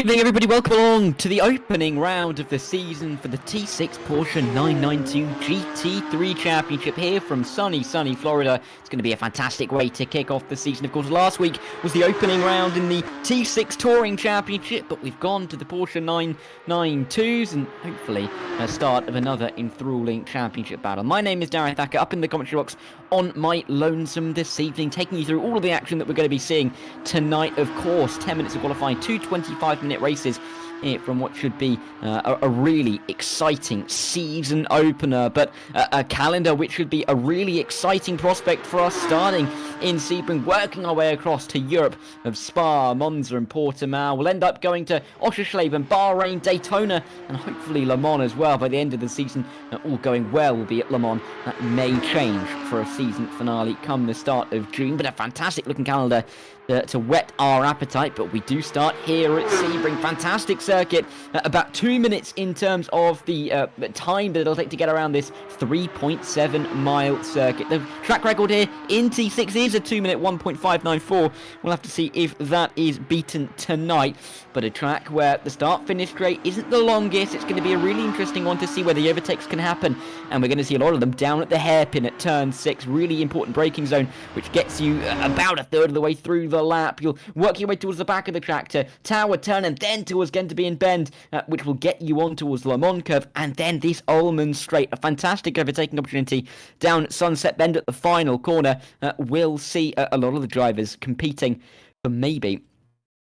Good evening, everybody. Welcome along to the opening round of the season for the T6 Porsche 992 GT3 Championship here from sunny Florida. It's going to be a fantastic way to kick off the season. Of course, last week was the opening round in the T6 Touring Championship, but we've gone to the Porsche 992s and hopefully a start of another enthralling championship battle. My name is Darragh Thacker, up in the commentary box on my lonesome this evening, taking you through all of the action that we're going to be seeing tonight. Of course, 10 minutes of qualifying, 2 25-minute races from what should be a really exciting season opener, but a calendar which should be a really exciting prospect for us, starting in Sebring, working our way across to Europe of Spa, Monza and Portimao. We'll end up going to Oschersleben, Bahrain, Daytona and hopefully Le Mans as well by the end of the season. All going well will be at Le Mans. That may change for a season finale come the start of June, but a fantastic looking calendar to whet our appetite. But we do start here at Sebring. Fantastic circuit, about 2 minutes in terms of the time that it'll take to get around this 3.7 mile circuit. The track record here in T6 is a 2 minute 1.594. We'll have to see if that is beaten tonight, but a track where the start finish straight isn't the longest. It's going to be a really interesting one to see where the overtakes can happen, and we're going to see a lot of them down at the hairpin at turn 6. Really important braking zone which gets you about a third of the way through the lap. You'll work your way towards the back of the track to Tower Turn and then towards Genterby and Bend, which will get you on towards Le Mans Curve, and then this Ullman Straight, a fantastic overtaking opportunity down Sunset Bend at the final corner. We'll see a lot of the drivers competing for maybe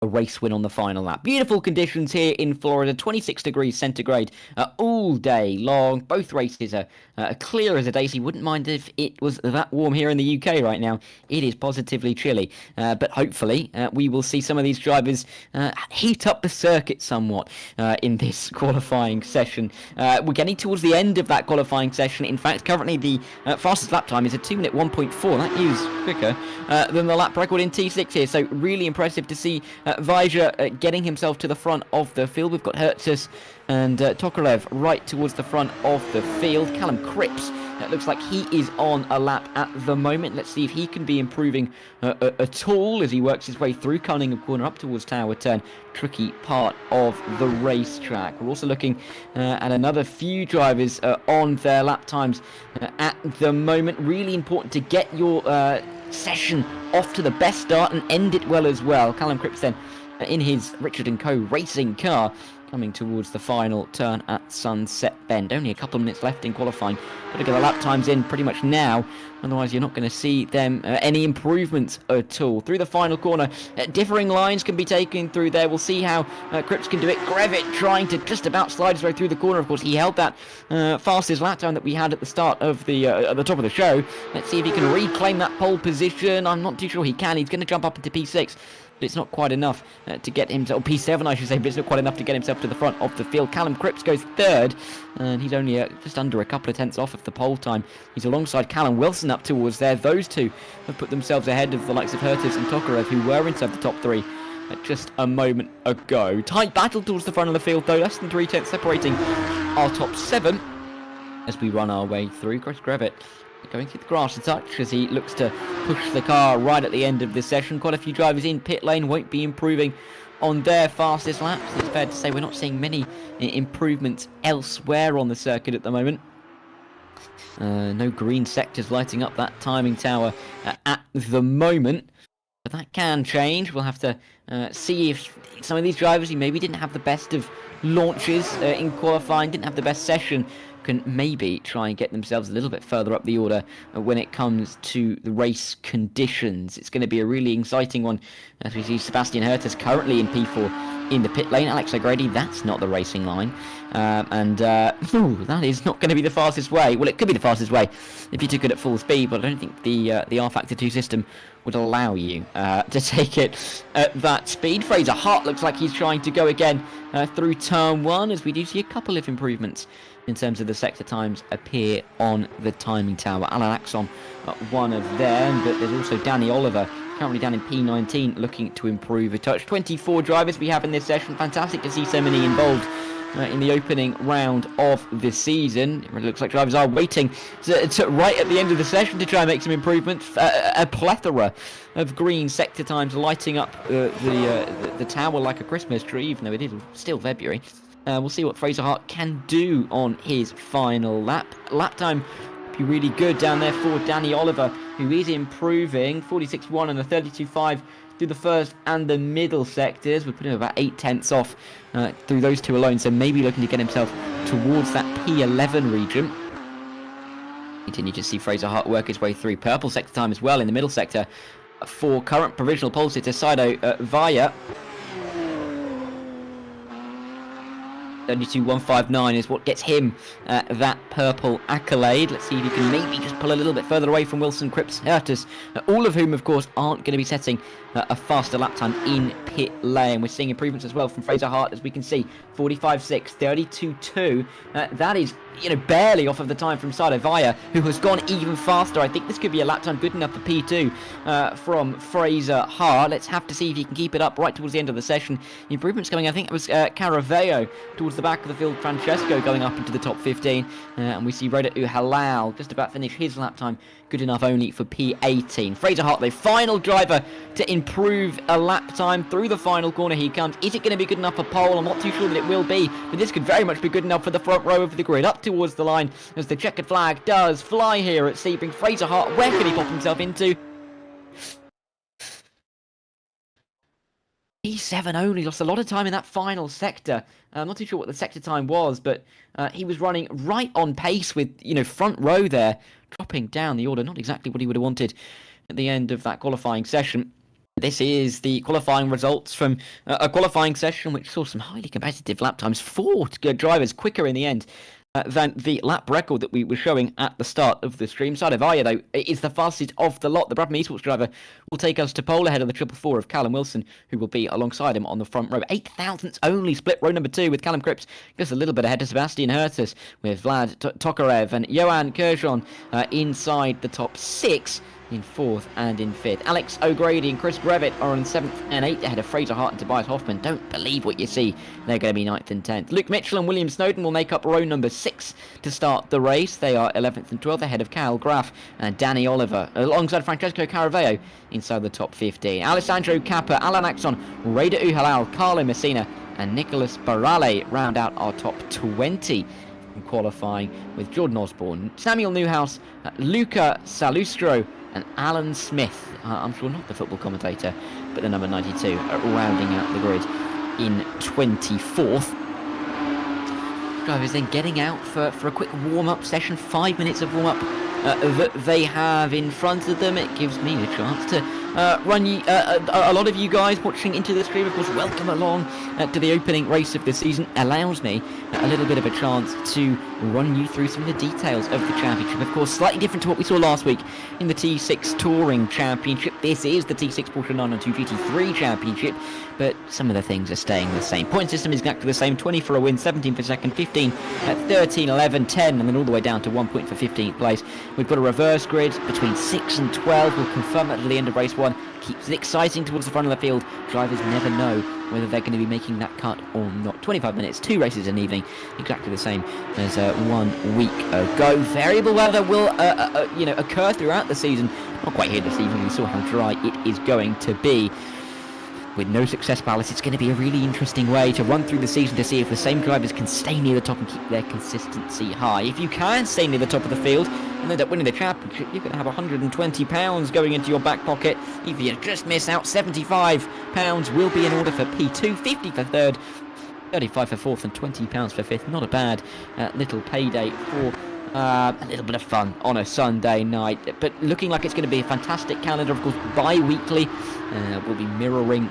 a race win on the final lap. Beautiful conditions here in Florida, 26 degrees centigrade all day long. Both races are clear as a day, so you wouldn't mind if it was that warm here in the UK right now. It is positively chilly, but hopefully we will see some of these drivers heat up the circuit somewhat in this qualifying session. We're getting towards the end of that qualifying session. In fact, currently the fastest lap time is a 2 minute 1.4. That is quicker than the lap record in T6 here, so really impressive to see Vajra getting himself to the front of the field. We've got Hertzis and Tokarev right towards the front of the field. Callum Cripps, it looks like he is on a lap at the moment. Let's see if he can be improving at all as he works his way through Cunningham Corner up towards Tower Turn. Tricky part of the racetrack. We're also looking at another few drivers on their lap times at the moment. Really important to get your session off to the best start and end it well as well. Callum Cripps then in his Richard & Co racing car coming towards the final turn at Sunset Bend. Only a couple of minutes left in qualifying. Got to get the lap times in pretty much now, otherwise you're not going to see them any improvements at all. Through the final corner, differing lines can be taken through there. We'll see how Cripps can do it. Grevitt trying to just about slide his way through the corner. Of course, he held that fastest lap time that we had at the start of the at the top of the show. Let's see if he can reclaim that pole position. I'm not too sure he can. He's going to jump up into P6. But it's not quite enough to get himself, or P7 I should say, but it's not quite enough to get himself to the front of the field. Callum Cripps goes third, and he's only just under a couple of tenths off of the pole time. He's alongside Callum Wilson up towards there. Those two have put themselves ahead of the likes of Hertis and Tokarev, who were inside the top three just a moment ago. Tight battle towards the front of the field though, less than 3 tenths separating our top 7 as we run our way through. Chris Grevitt going through the grass a touch as he looks to push the car right at the end of this session. Quite a few drivers in pit lane won't be improving on their fastest laps. It's fair to say we're not seeing many improvements elsewhere on the circuit at the moment. No green sectors lighting up that timing tower at the moment, but that can change. We'll have to see if some of these drivers who maybe didn't have the best of launches in qualifying, didn't have the best session, can maybe try and get themselves a little bit further up the order when it comes to the race conditions. It's going to be a really exciting one as we see Sebastian Hertis currently in P4 in the pit lane. Alex O'Grady, that's not the racing line. That is not going to be the fastest way. Well, it could be the fastest way if you took it at full speed, but I don't think the rFactor 2 system would allow you to take it at that speed. Fraser Hart looks like he's trying to go again through turn 1, as we do see a couple of improvements in terms of the sector times appear on the timing tower. Alan Axon, one of them, but there's also Danny Oliver, currently down in P19, looking to improve a touch. 24 drivers we have in this session. Fantastic to see so many involved in the opening round of the season. It looks like drivers are waiting to right at the end of the session to try and make some improvements. A plethora of green sector times lighting up the tower like a Christmas tree, even though it is still February. We'll see what Fraser Hart can do on his final lap. Lap time be really good down there for Danny Oliver, who is improving 46.1 and a 32.5 through the first and the middle sectors. We're putting him about 8 tenths off through those two alone, so maybe looking to get himself towards that P11 region. Continue to see Fraser Hart work his way through. Purple sector time as well in the middle sector for current provisional pole sitter Saido Vaya. 32.159 is what gets him that purple accolade. Let's see if he can maybe just pull a little bit further away from Wilson, Cripps, Hertus, all of whom, of course, aren't going to be setting a faster lap time in pit lane. We're seeing improvements as well from Fraser Hart, as we can see, 45.6, 32.2. That is, barely off of the time from Saido Vaya, who has gone even faster. I think this could be a lap time good enough for P2 from Fraser Hart. Let's have to see if he can keep it up right towards the end of the session. The improvements coming, I think it was Caraveo towards the back of the field, Francesco going up into the top 15, and we see Roda Uhalal just about finish his lap time, good enough only for P18. Fraser Hart, the final driver to improve a lap time through the final corner. He comes. Is it going to be good enough for pole? I'm not too sure that it will be, but this could very much be good enough for the front row of the grid, up towards the line as the checkered flag does fly here at Sebring. Fraser Hart, where can he pop himself into? P7 only, lost a lot of time in that final sector. I'm not too sure what the sector time was, but he was running right on pace with, front row there, dropping down the order. Not exactly what he would have wanted at the end of that qualifying session. This is the qualifying results from a qualifying session which saw some highly competitive lap times. 4 drivers quicker in the end than the lap record that we were showing at the start of the stream. Saido Vaya, though, is the fastest of the lot. The Brabham Esports driver will take us to pole ahead of the 444 of Callum Wilson, who will be alongside him on the front row. 8 thousandths only split row number 2 with Callum Cripps just a little bit ahead of Sebastian Hertus, with Vlad Tokarev and Johan Kershon inside the top 6. In 4th and in 5th. Alex O'Grady and Chris Brevitt are on 7th and 8th ahead of Fraser Hart and Tobias Hoffman. Don't believe what you see. They're going to be 9th and 10th. Luke Mitchell and William Snowden will make up row number 6 to start the race. They are 11th and 12th ahead of Kyle Graff and Danny Oliver, alongside Francesco Caraveo inside the top 15. Alessandro Cappa, Alan Axon, Rada Uhalal, Carlo Messina and Nicholas Barale round out our top 20. Qualifying with Jordan Osborne, Samuel Newhouse, Luca Salustro and Alan Smith, I'm sure not the football commentator, but the number 92, rounding out the grid in 24th. Drivers then getting out for a quick warm-up session, 5 minutes of warm-up that they have in front of them. It gives me a chance to run you, a lot of you guys watching into the stream, of course, welcome along to the opening race of the season. Allows me a little bit of a chance to run you through some of the details of the championship. Of course, slightly different to what we saw last week in the T6 Touring Championship. This is the T6 Porsche 992 GT3 Championship, but some of the things are staying the same. Point system is exactly the same: 20 for a win, 17 for second, 15 at 13, 11, 10, and then all the way down to 1 point for 15th place. We've got a reverse grid between 6 and 12. We'll confirm that at the end of race 1. Keeps it exciting towards the front of the field. Drivers never know whether they're going to be making that cut or not. 25 minutes, 2 races in the evening, exactly the same as 1 week ago. Variable weather will occur throughout the season. Not quite here this evening. We saw how dry it is going to be. With no success ballast, it's going to be a really interesting way to run through the season to see if the same drivers can stay near the top and keep their consistency high. If you can stay near the top of the field and end up winning the championship, you're going to have £120 going into your back pocket. If you just miss out, £75 will be in order for P2, 50 for 3rd, 35 for 4th and £20 for 5th. Not a bad little payday for a little bit of fun on a Sunday night, but looking like it's going to be a fantastic calendar. Of course, bi-weekly. We'll be mirroring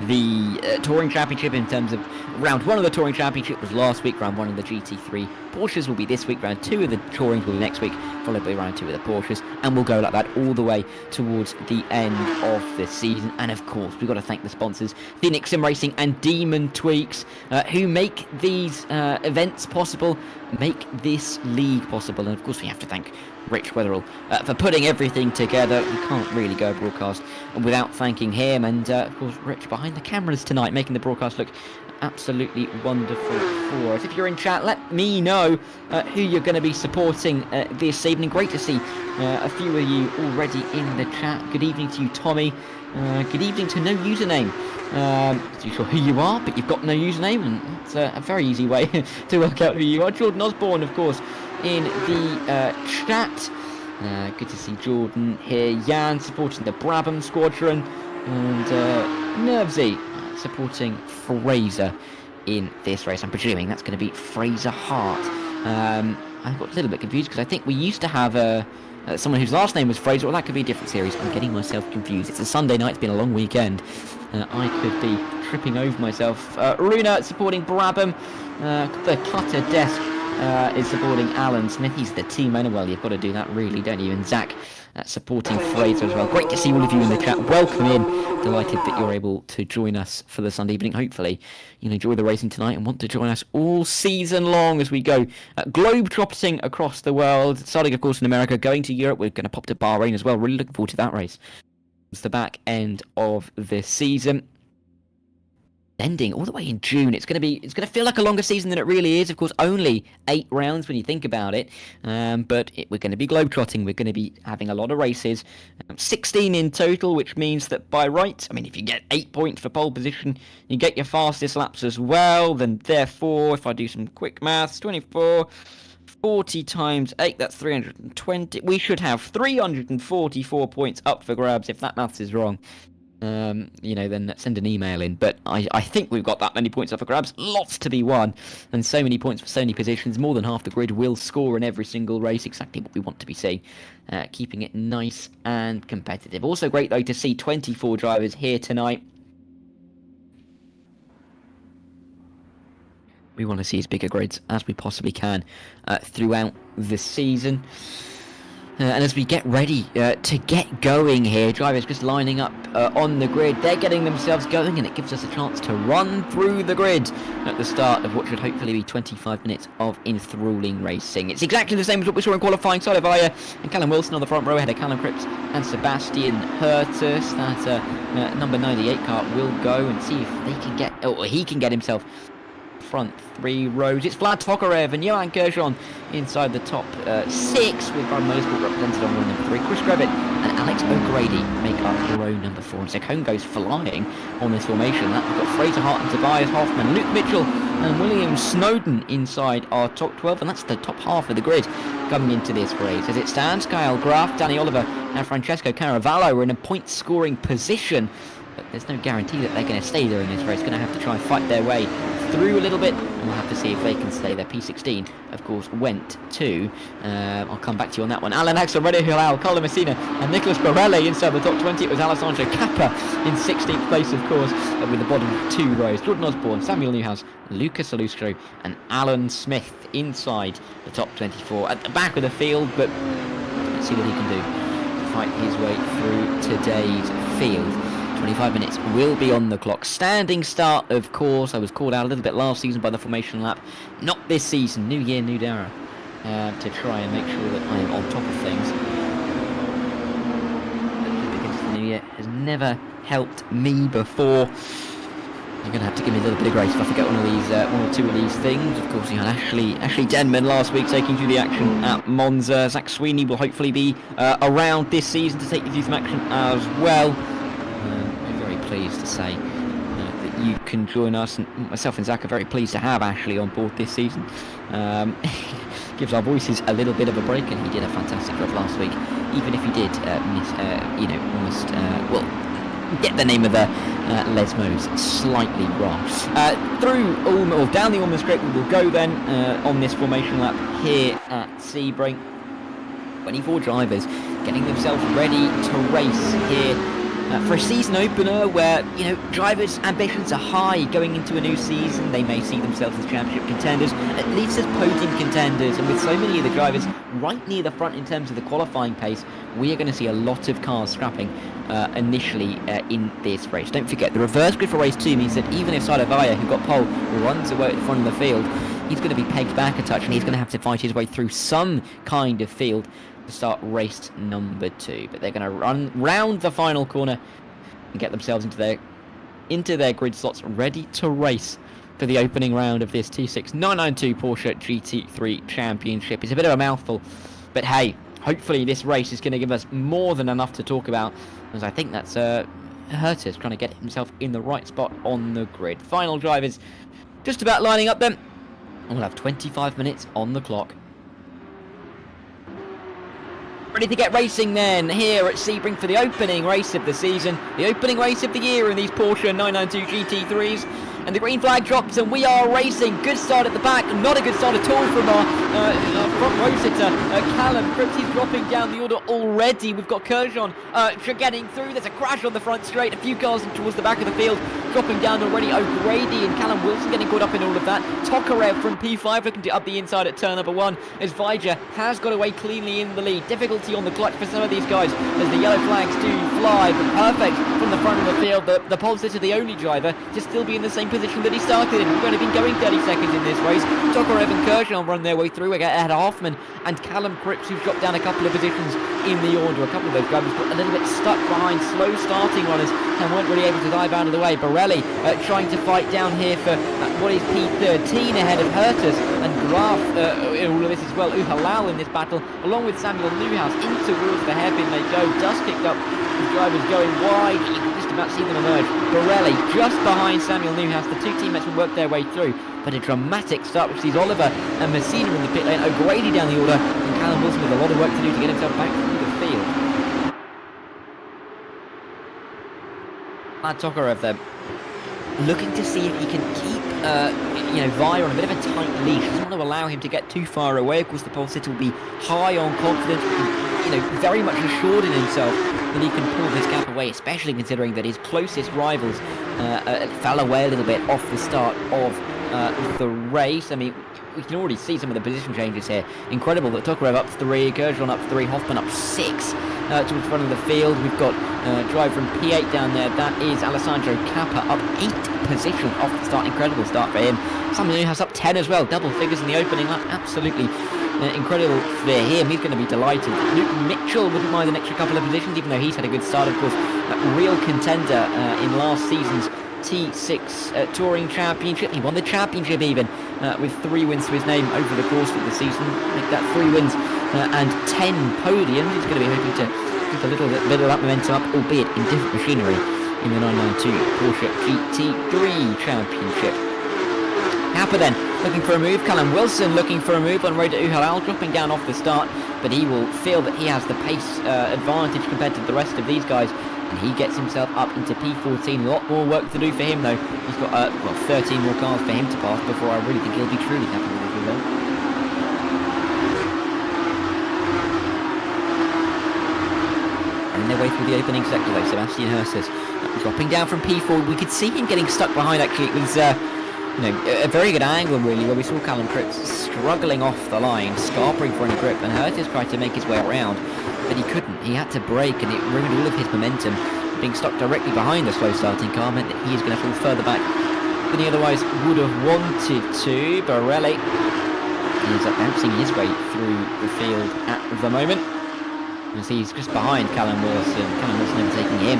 the Touring Championship in terms of round 1 of the Touring Championship was last week, round 1 of the GT3 Porsches will be this week, round 2 of the Touring will be next week, followed by round 2 with the Porsches, and we'll go like that all the way towards the end of the season. And of course, we've got to thank the sponsors, Phoenix Sim Racing and Demon Tweaks, who make these events possible, make this league possible. And of course, we have to thank Rich Weatherall for putting everything together. We can't really go a broadcast without thanking him, and of course Rich behind the cameras tonight, making the broadcast look absolutely wonderful for us. If you're in chat, let me know who you're going to be supporting this evening. Great to see a few of you already in the chat. Good evening to you, Tommy. Good evening to no username. Not too sure who you are, but you've got no username, and it's a very easy way to work out who you are. Jordan Osborne, of course, in the chat. Good to see Jordan here. Jan supporting the Brabham Squadron, and Nervesy supporting Fraser in this race. I'm presuming that's going to be Fraser Hart. I got a little bit confused because I think we used to have someone whose last name was Fraser. Well, that could be a different series. I'm getting myself confused. It's a Sunday night. It's been a long weekend. I could be tripping over myself. Runa supporting Brabham. The Clutter Desk is supporting Alan Smith. He's the team owner. Well, you've got to do that, really, don't you? And Zach supporting Fraser as well. Great to see all of you in the chat. Welcome in. Delighted that you're able to join us for the Sunday evening. Hopefully you enjoy the racing tonight and want to join us all season long as we go globe-trotting across the world. Starting, of course, in America, going to Europe. We're going to pop to Bahrain as well. Really looking forward to that race. It's the back end of this season. Ending all the way in June. It's going to feel like a longer season than it really is. Of course, only 8 rounds when you think about it. But we're going to be globetrotting. We're going to be having a lot of races. 16 in total, which means that by right, I mean, if you get 8 points for pole position, you get your fastest laps as well. Then therefore, if I do some quick maths, 24, 40 times 8, that's 320. We should have 344 points up for grabs. If that maths is wrong, then send an email in. But I think we've got that many points up for grabs. Lots to be won. And so many points for so many positions. More than half the grid will score in every single race. Exactly what we want to be seeing. Keeping it nice and competitive. Also great, though, to see 24 drivers here tonight. We want to see as big a grids as we possibly can throughout the season. And as we get ready to get going here, drivers just lining up on the grid. They're getting themselves going, and it gives us a chance to run through the grid at the start of what should hopefully be 25 minutes of enthralling racing. It's exactly the same as what we saw in qualifying. Solivaya and Callum Wilson on the front row ahead of Callum Cripps and Sebastian Hertus. That number 98 car will go and see if they can get, or he can get himself front 3 rows. It's Vlad Tokarev and Johan Gershon inside the top 6, with Brad Motorsport represented on row number 3. Chris Grevitt and Alex O'Grady make up row number 4. And so Cone goes flying on this formation. We've got Fraser Hart and Tobias Hoffman, Luke Mitchell and William Snowden inside our top 12, and that's the top half of the grid coming into this race. As it stands, Kyle Graf, Danny Oliver and Francesco Caravallo are in a point scoring position, but there's no guarantee that they're going to stay there in this race. Going to have to try and fight their way through a little bit, and we'll have to see if they can stay there. P16, of course, went to, I'll come back to you on that one, Alan Axel, René Hilal, Colin Messina and Nicholas Borelli inside the top 20. It was Alessandro Kappa in 16th place, of course, with the bottom 2 rows. Jordan Osborne, Samuel Newhouse, Lucas Salustro and Alan Smith inside the top 24. At the back of the field, but let's see what he can do to fight his way through today's field. 25 minutes will be on the clock. Standing start, of course. I was called out a little bit last season by the formation lap. Not this season. New year, new Darragh. To try and make sure that I am on top of things. Because the new year has never helped me before. You're going to have to give me a little bit of grace if I forget one or two of these things. Of course, you had Ashley Denman last week taking you the action at Monza. Zach Sweeney will hopefully be around this season to take you through some action as well. Pleased to say that you can join us, and myself and Zach are very pleased to have Ashley on board this season. Gives our voices a little bit of a break, and he did a fantastic job last week, even if he did get the name of the Lesmos slightly wrong. Down the Ulmer straight we will go then on this formation lap here at Sebring. 24 drivers getting themselves ready to race here For a season opener where, drivers' ambitions are high going into a new season, they may see themselves as championship contenders, at least as podium contenders, and with so many of the drivers right near the front in terms of the qualifying pace, we are going to see a lot of cars scrapping initially in this race. Don't forget, the reverse grid for race 2 means that even if Sadovaya, who got pole, runs away at the front of the field, he's going to be pegged back a touch, and he's going to have to fight his way through some kind of field to start race number 2. But they're going to run round the final corner and get themselves into their grid slots, ready to race for the opening round of this T6 992 Porsche GT3 Championship. It's a bit of a mouthful, but hey, hopefully this race is going to give us more than enough to talk about, as I think that's Hertus trying to get himself in the right spot on the grid. Final drivers just about lining up then. We'll have 25 minutes on the clock. Ready to get racing then, here at Sebring for the opening race of the season, the opening race of the year in these Porsche 992 GT3s. And the green flag drops and we are racing. Good start at the back, not a good start at all from our front row sitter, Callum Cripps. He's dropping down the order already. We've got Kurjan getting through. There's a crash on the front straight, a few cars towards the back of the field, dropping down already. O'Grady and Callum Wilson getting caught up in all of that. Tokarev from P5 looking to up the inside at turn number 1, as Vijay has got away cleanly in the lead. Difficulty on the clutch for some of these guys as the yellow flags do fly, but perfect from the front of the field. The pole sitter, the only driver, to still be in the same position that he started in. We've only been going 30 seconds in this race. Tokarev and Kurjan run their way through. We get ahead of Hoffman and Callum Cripps, who's dropped down a couple of positions in the order. A couple of those drivers got a little bit stuck behind slow starting runners and weren't really able to dive out of the way. Borelli trying to fight down here for what is P13 ahead of Hertus, and Graf in all of this as well. Uhalal in this battle, along with Samuel Newhouse, in towards the hairpin they go. Dust kicked up, the drivers going wide. You can just about see them emerge. Borelli just behind Samuel Newhouse. The two teammates will work their way through, but a dramatic start which sees Oliver and Messina in the pit lane. O'Grady down the order, and Callum Wilson with a lot of work to do to get himself back through the field. Tokarev there, looking to see if he can keep Vaya on a bit of a tight leash. Doesn't want to allow him to get too far away. Of course, the pole sitter will be high on confidence, very much assured in himself that he can pull this gap away, especially considering that his closest rivals fell away a little bit off the start of the race. I mean, we can already see some of the position changes here. Incredible that Tokarev up 3, Kurjan up 3, Hoffman up 6 towards the front of the field. We've got drive from P8 down there. That is Alessandro Kappa up 8 positions off the start. Incredible start for him. Samuel Newhouse up 10 as well. Double figures in the opening lap. Absolutely incredible for him. He's going to be delighted. Luke Mitchell wouldn't mind an extra couple of positions, even though he's had a good start. Of course, a real contender in last season's T6 Touring Championship. He won the championship even with 3 wins to his name over the course of the season. Make that 3 wins and 10 podiums. He's going to be hoping to keep a little bit of that momentum up, albeit in different machinery, in the 992 Porsche GT3 Championship. Kappa then looking for a move. Callum Wilson looking for a move on road to Uhalal, dropping down off the start, but he will feel that he has the pace advantage compared to the rest of these guys, and he gets himself up into P14. A lot more work to do for him though. He's got 13 more cars for him to pass before I really think he'll be truly happy with this result. And their way through the opening sector though, Sebastian Hersus dropping down from P4. We could see him getting stuck behind actually. It was a very good angle really, where we saw Callum Cripps struggling off the line, scarpering for any grip, and Hertus tried to make his way around, but he couldn't. He had to brake, and it ruined all of his momentum. Being stuck directly behind the slow starting car meant that he is going to fall further back than he otherwise would have wanted to. Borelli ends up bouncing his way through the field at the moment. You see he's just behind Callum Wilson. Callum Wilson overtaking him.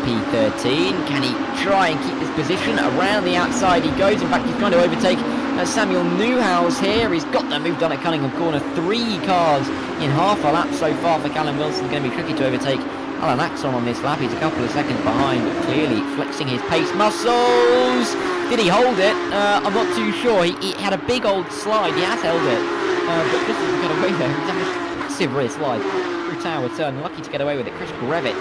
P13. Can he try and keep this position? Around the outside he goes. In fact, he's trying to overtake Samuel Newhouse here. He's got that move done at Cunningham Corner. 3 cars in half a lap so far for Callum Wilson. Going to be tricky to overtake Alan Axon on this lap. He's a couple of seconds behind, but clearly flexing his pace muscles. Did he hold it? I'm not too sure. He had a big old slide. He has held it, but just as he got away there, he's had a massive rear slide through Tower Turn. Lucky to get away with it. Chris Grevitt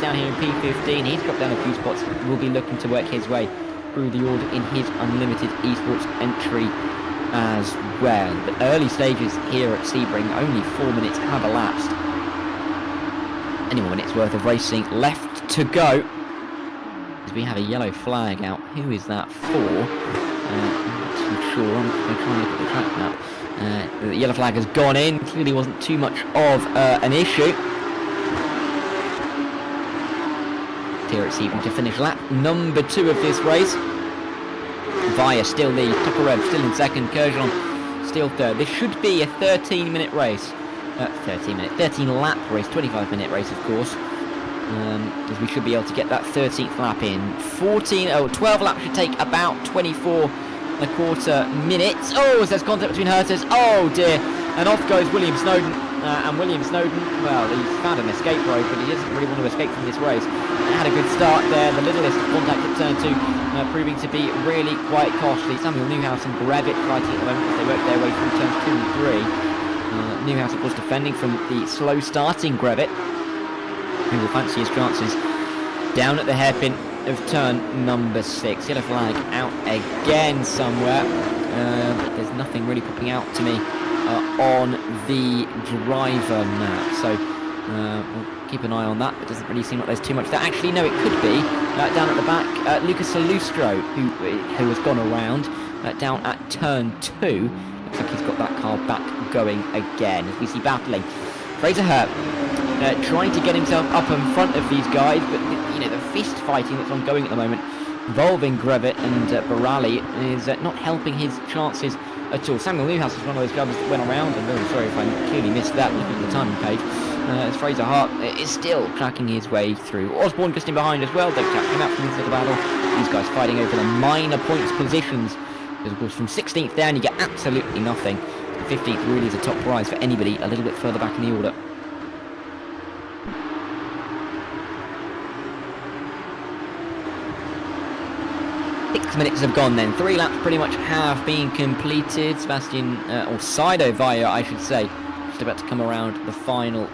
down here in P15. He's dropped down a few spots. Will be looking to work his way through the order in his unlimited esports entry as well. But early stages here at Sebring, only 4 minutes have elapsed. Any more minutes worth of racing left to go. We have a yellow flag out. Who is that for? I'm not too sure. I'm going to try and look at the track map. The yellow flag has gone in. Clearly wasn't too much of an issue. Here it's even to finish lap number 2 of this race. Via still lead. Tokarev still in second. Kurjan still third. This should be a 13-minute race. 13 lap race. 25-minute race, of course. As we should be able to get that 13th lap in. 12 laps should take about 24 and a quarter minutes. Oh, there's contact between Hurters. Oh dear. And off goes William Snowden. And William Snowden, well, he's found an escape road, but he doesn't really want to escape from this race. Had a good start there. The littlest contact at turn 2, proving to be really quite costly. Samuel Newhouse and Gravit fighting at the moment as they work their way through turns 2 and 3. Newhouse, of course, defending from the slow starting Gravit, who will fancy his chances down at the hairpin of turn number 6. Yellow flag out again somewhere. There's nothing really popping out to me on the driver map, so we'll keep an eye on that. It doesn't really seem like there's too much there. Actually, no, it could be down at the back. Lucas Salustro, who has gone around down at turn 2. Looks like he's got that car back going again, as we see battling. Fraser Hurt trying to get himself up in front of these guys, but the fist fighting that's ongoing at the moment involving Grevitt and Barali is not helping his chances at all. Samuel Newhouse is one of those drivers that went around. I'm very sorry if I clearly missed that looking at the timing page. As Fraser Hart is still tracking his way through. Osborne just in behind as well. Don't catch him out from this little battle. These guys fighting over the minor points positions. Because of course from 16th down you get absolutely nothing. 15th really is a top prize for anybody a little bit further back in the order. Minutes have gone then. 3 laps pretty much have been completed. Sebastian, or Sido Vaya, I should say, just about to come around the final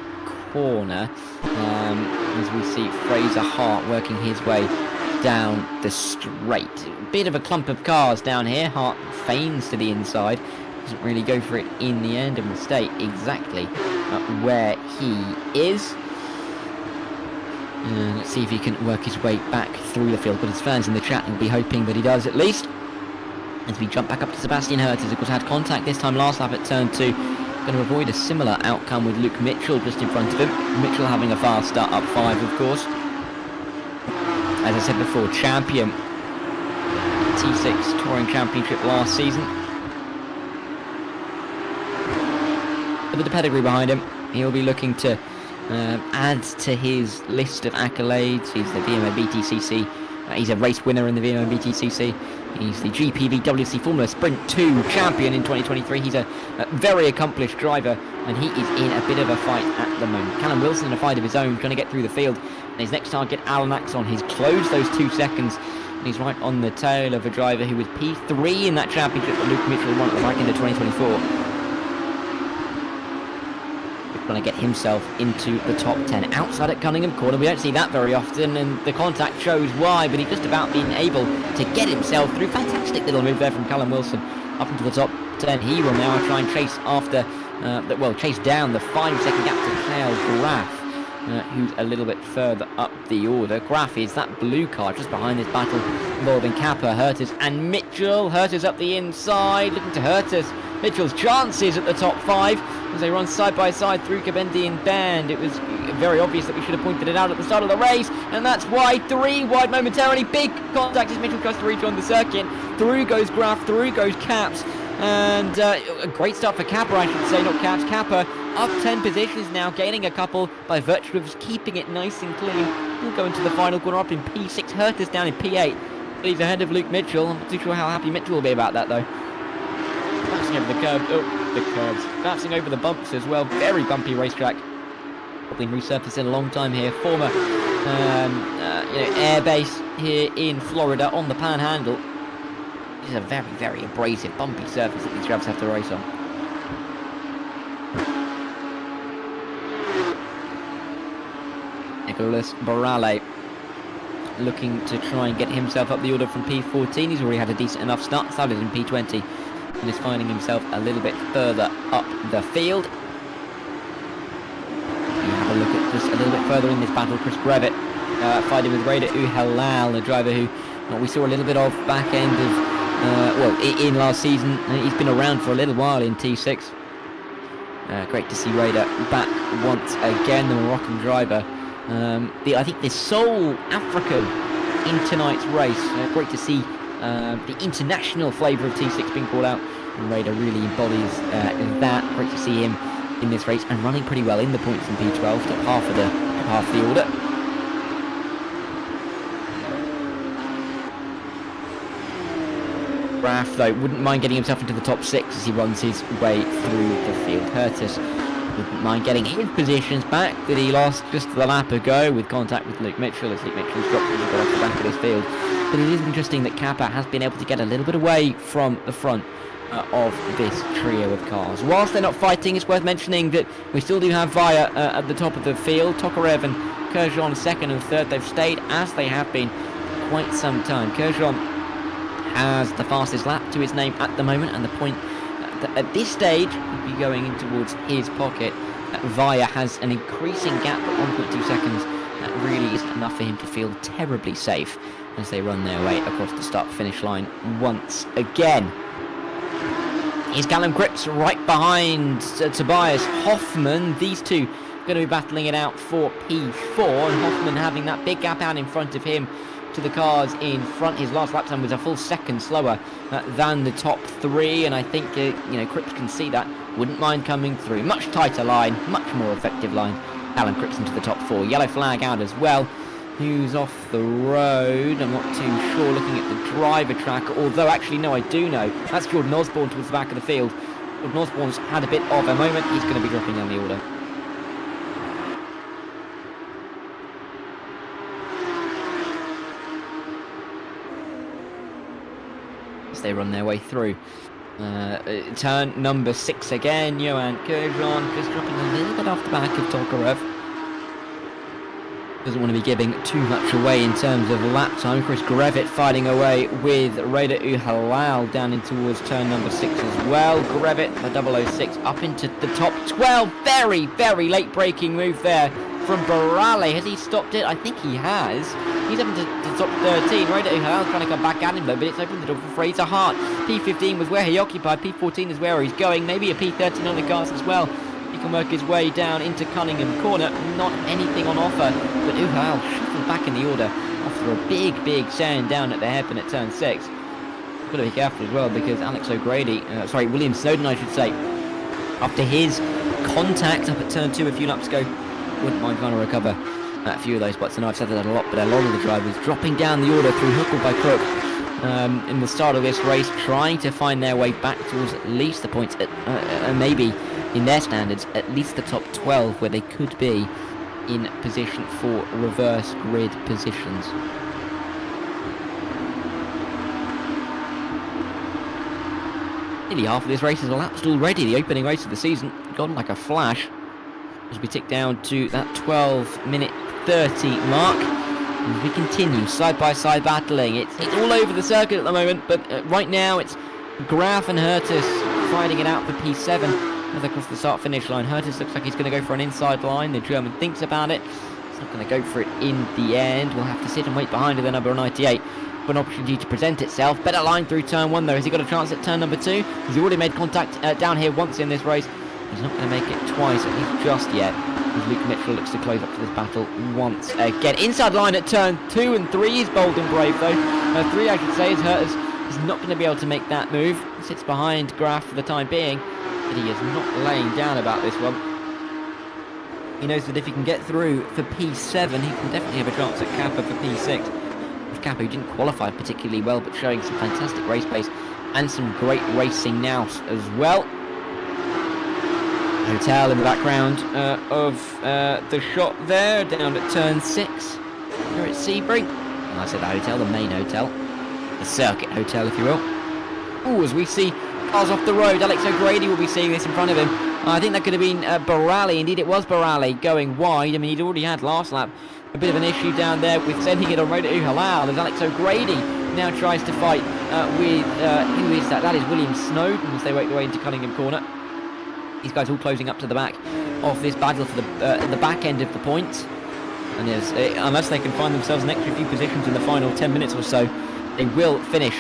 corner. As we see Fraser Hart working his way down the straight. Bit of a clump of cars down here. Hart feigns to the inside. Doesn't really go for it in the end and will stay exactly where he is. Let's see if he can work his way back through the field, but his fans in the chat will be hoping that he does at least. As we jump back up to Sebastian Hurts, who of course had contact this time last lap at turn 2. Going to avoid a similar outcome with Luke Mitchell just in front of him. Mitchell having a fast start up 5, of course. As I said before, champion T6 Touring Championship last season. But with the pedigree behind him, he'll be looking to add to his list of accolades. He's the VMO BTCC. He's a race winner in the VMO BTCC. He's the GPV WC Formula Sprint 2 champion in 2023. He's a very accomplished driver, and he is in a bit of a fight at the moment. Callum Wilson in a fight of his own, trying to get through the field. And his next target, Alan Axon. He's closed those 2 seconds, and he's right on the tail of a driver who was P3 in that championship that Luke Mitchell won at the back end of 2024. Going to get himself into the top 10 outside at Cunningham Corner. We don't see that very often, and the contact shows why, but he's just about been able to get himself through. Fantastic little move there from Callum Wilson up into the top 10. He will now try and chase after chase down the 5-second gap to Cleo Graff, who's a little bit further up the order. Graff is that blue car just behind this battle involving Kappa, Hurtis and Mitchell. Hurtis up the inside, looking to Hurtis. Mitchell's chances at the top 5 as they run side by side through Cabendian Bend. It was very obvious that we should have pointed it out at the start of the race, and that's wide. 3 wide momentarily. Big contact as Mitchell tries to rejoin the circuit. Through goes Graff, through goes Caps, and a great start for Kappa, I should say, not Caps. Kappa up 10 positions now, gaining a couple by virtue of keeping it nice and clean. We'll go into the final corner up in P6. Hurtis down in P8. But he's ahead of Luke Mitchell. I'm not too sure how happy Mitchell will be about that, though. Bouncing over the curb. Oh, the curves. Bouncing over the bumps as well. Very bumpy racetrack. Been resurfaced in a long time here. Former air base here in Florida on the Panhandle. This is a very, very abrasive, bumpy surface that these drivers have to race on. Nicholas Barale looking to try and get himself up the order from P14. He's already had a decent enough start. Started in P20 and is finding himself a little bit further up the field. You have a look at just a little bit further in this battle. Chris Grevitt fighting with Raider Uhalal, a driver who we saw a little bit of back end of, in last season. He's been around for a little while in T6. Great to see Raider back once again, the Moroccan driver. I think the sole African in tonight's race. Great to see the international flavour of T6 being called out. And Raider really embodies that. Great to see him in this race and running pretty well in the points in P12, top half of the order. Graf, though, wouldn't mind getting himself into the top 6 as he runs his way through the field. Curtis wouldn't mind getting his positions back that he lost just the lap ago with contact with Luke Mitchell as Luke Mitchell's dropped a little bit off the back of this field. But it is interesting that Kappa has been able to get a little bit away from the front of this trio of cars. Whilst they're not fighting, it's worth mentioning that we still do have Via at the top of the field. Tokarev and Kurjan second and third. They've stayed as they have been quite some time. Kurjan has the fastest lap to his name at the moment, and the point at this stage would be going in towards his pocket. Via has an increasing gap at 1.2 seconds. That really isn't enough for him to feel terribly safe as they run their way across the start-finish line once again. Here's Callum Cripps right behind Tobias Hoffman. These two are going to be battling it out for P4, and Hoffman having that big gap out in front of him to the cars in front. His last lap time was a full second slower than the top 3, and I think Cripps can see that. Wouldn't mind coming through. Much tighter line, much more effective line. Callum Cripps into the top 4. Yellow flag out as well. Who's off the road? I'm not too sure looking at the driver track, although actually no, I do know. That's Jordan Osborne towards the back of the field. Jordan Osborne's had a bit of a moment. He's going to be dropping down the order. As they run their way through. Turn number 6 again. Johan Kurjan just dropping a little bit off the back of Tokarev. Doesn't want to be giving too much away in terms of lap time. Chris Grevett fighting away with Raider Uhalal down in towards turn number 6 as well. Grevett, the 006, up into the top 12. Very, very late braking move there from Barale. Has he stopped it? I think he has. He's up into the top 13. Raider Uhalal trying to come back at him though, but it's opened the door for Fraser Hart. P15 was where he occupied. P14 is where he's going. Maybe a P13 on the cars as well. He can work his way down into Cunningham Corner. Not anything on offer, but Uhalal shuffled back in the order after a big sand down at the hairpin at turn 6. Got to be careful as well because William Snowden, I should say, after his contact up at turn 2 a few laps ago, wouldn't mind trying to recover a few of those spots. And I've said that a lot, but a lot of the drivers dropping down the order through hook or by crook in the start of this race, trying to find their way back towards at least the points, maybe in their standards, at least the top 12, where they could be in position for reverse grid positions. Nearly half of this race is elapsed already. The opening race of the season gone like a flash as we tick down to that 12-minute 30 mark. As we continue side-by-side battling. It's all over the circuit at the moment, but right now it's Graf and Hertus fighting it out for P7. As across the start-finish line, Hertus looks like he's going to go for an inside line. The German thinks about it. He's not going to go for it in the end. We'll have to sit and wait behind the number 98 for an opportunity to present itself. Better line through turn 1 though. Has he got a chance at turn number 2? He's already made contact down here once in this race. He's not going to make it twice, at least just yet. As Luke Mitchell looks to close up to this battle once again. Inside line at turn 2 and 3 is bold and brave though. 3 I should say is Hertus. He's not going to be able to make that move. He sits behind Graf for the time being. But he is not laying down about this one. He knows that if he can get through for P7, he can definitely have a chance at Kappa for P6. With Kappa, who didn't qualify particularly well, but showing some fantastic race pace and some great racing now as well. Hotel in the background of the shot there, down at turn 6. Here at Sebring. And I said the hotel, the main hotel. The circuit hotel, if you will. Oh, as we see cars off the road. Alex O'Grady will be seeing this in front of him. I think that could have been Barale. Indeed, it was Barale going wide. I mean, he'd already had last lap a bit of an issue down there with sending it on Raider Uhalal as Alex O'Grady now tries to fight with, who is that? That is William Snowden as they work their way into Cunningham Corner. These guys all closing up to the back of this battle for the back end of the point. And unless they can find themselves an extra few positions in the final 10 minutes or so, they will finish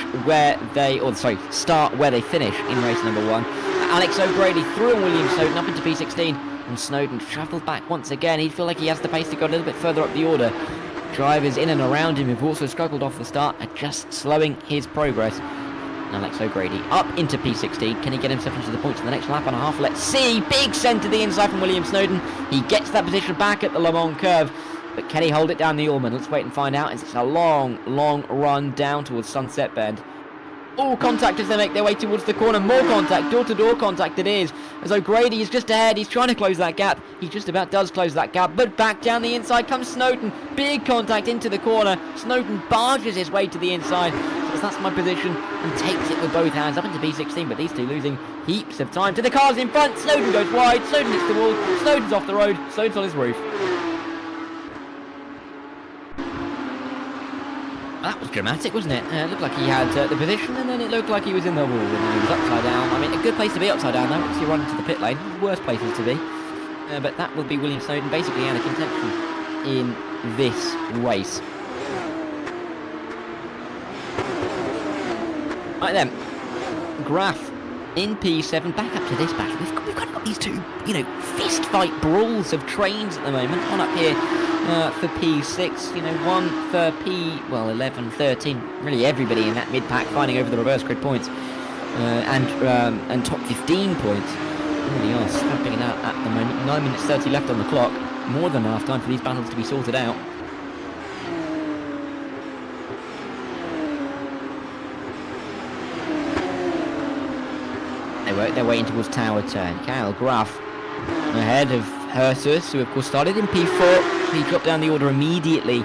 start where they finish in race number 1. Alex O'Grady through on William Snowden up into P16, and Snowden travelled back once again. He'd feel like he has the pace to go a little bit further up the order. Drivers in and around him have also struggled off the start, are just slowing his progress. Alex O'Grady up into P16. Can he get himself into the points in the next lap and a half? Let's see. Big send to the inside from William Snowden. He gets that position back at the Le Mans curve. But can he hold it down the Allman? Let's wait and find out. It's a long, long run down towards Sunset Bend. All contact as they make their way towards the corner. More contact, door-to-door contact it is. As O'Grady is just ahead, he's trying to close that gap. He just about does close that gap, but back down the inside comes Snowden. Big contact into the corner. Snowden barges his way to the inside. So that's my position, and takes it with both hands up into P16, but these two losing heaps of time to the cars in front. Snowden goes wide, Snowden hits the wall, Snowden's off the road, Snowden's on his roof. That was dramatic, wasn't it? It looked like he had the position, and then it looked like he was in the wall, and then he was upside down. I mean, a good place to be upside down, though, once you run into the pit lane. Worst places to be. But that will be William Snowden basically out of contention in this race. Right then, Graf in P7, back up to this battle. We've kind of got these two, fist fight brawls of trains at the moment. One up here for P6, one for P11, 13. Really everybody in that mid-pack fighting over the reverse grid points and top 15 points. Really are snapping it out at the moment. 9 minutes 30 left on the clock. More than enough time for these battles to be sorted out. They work their way in towards Tower Turn. Kyle Graf ahead of Hertus, who of course started in P4. He dropped down the order immediately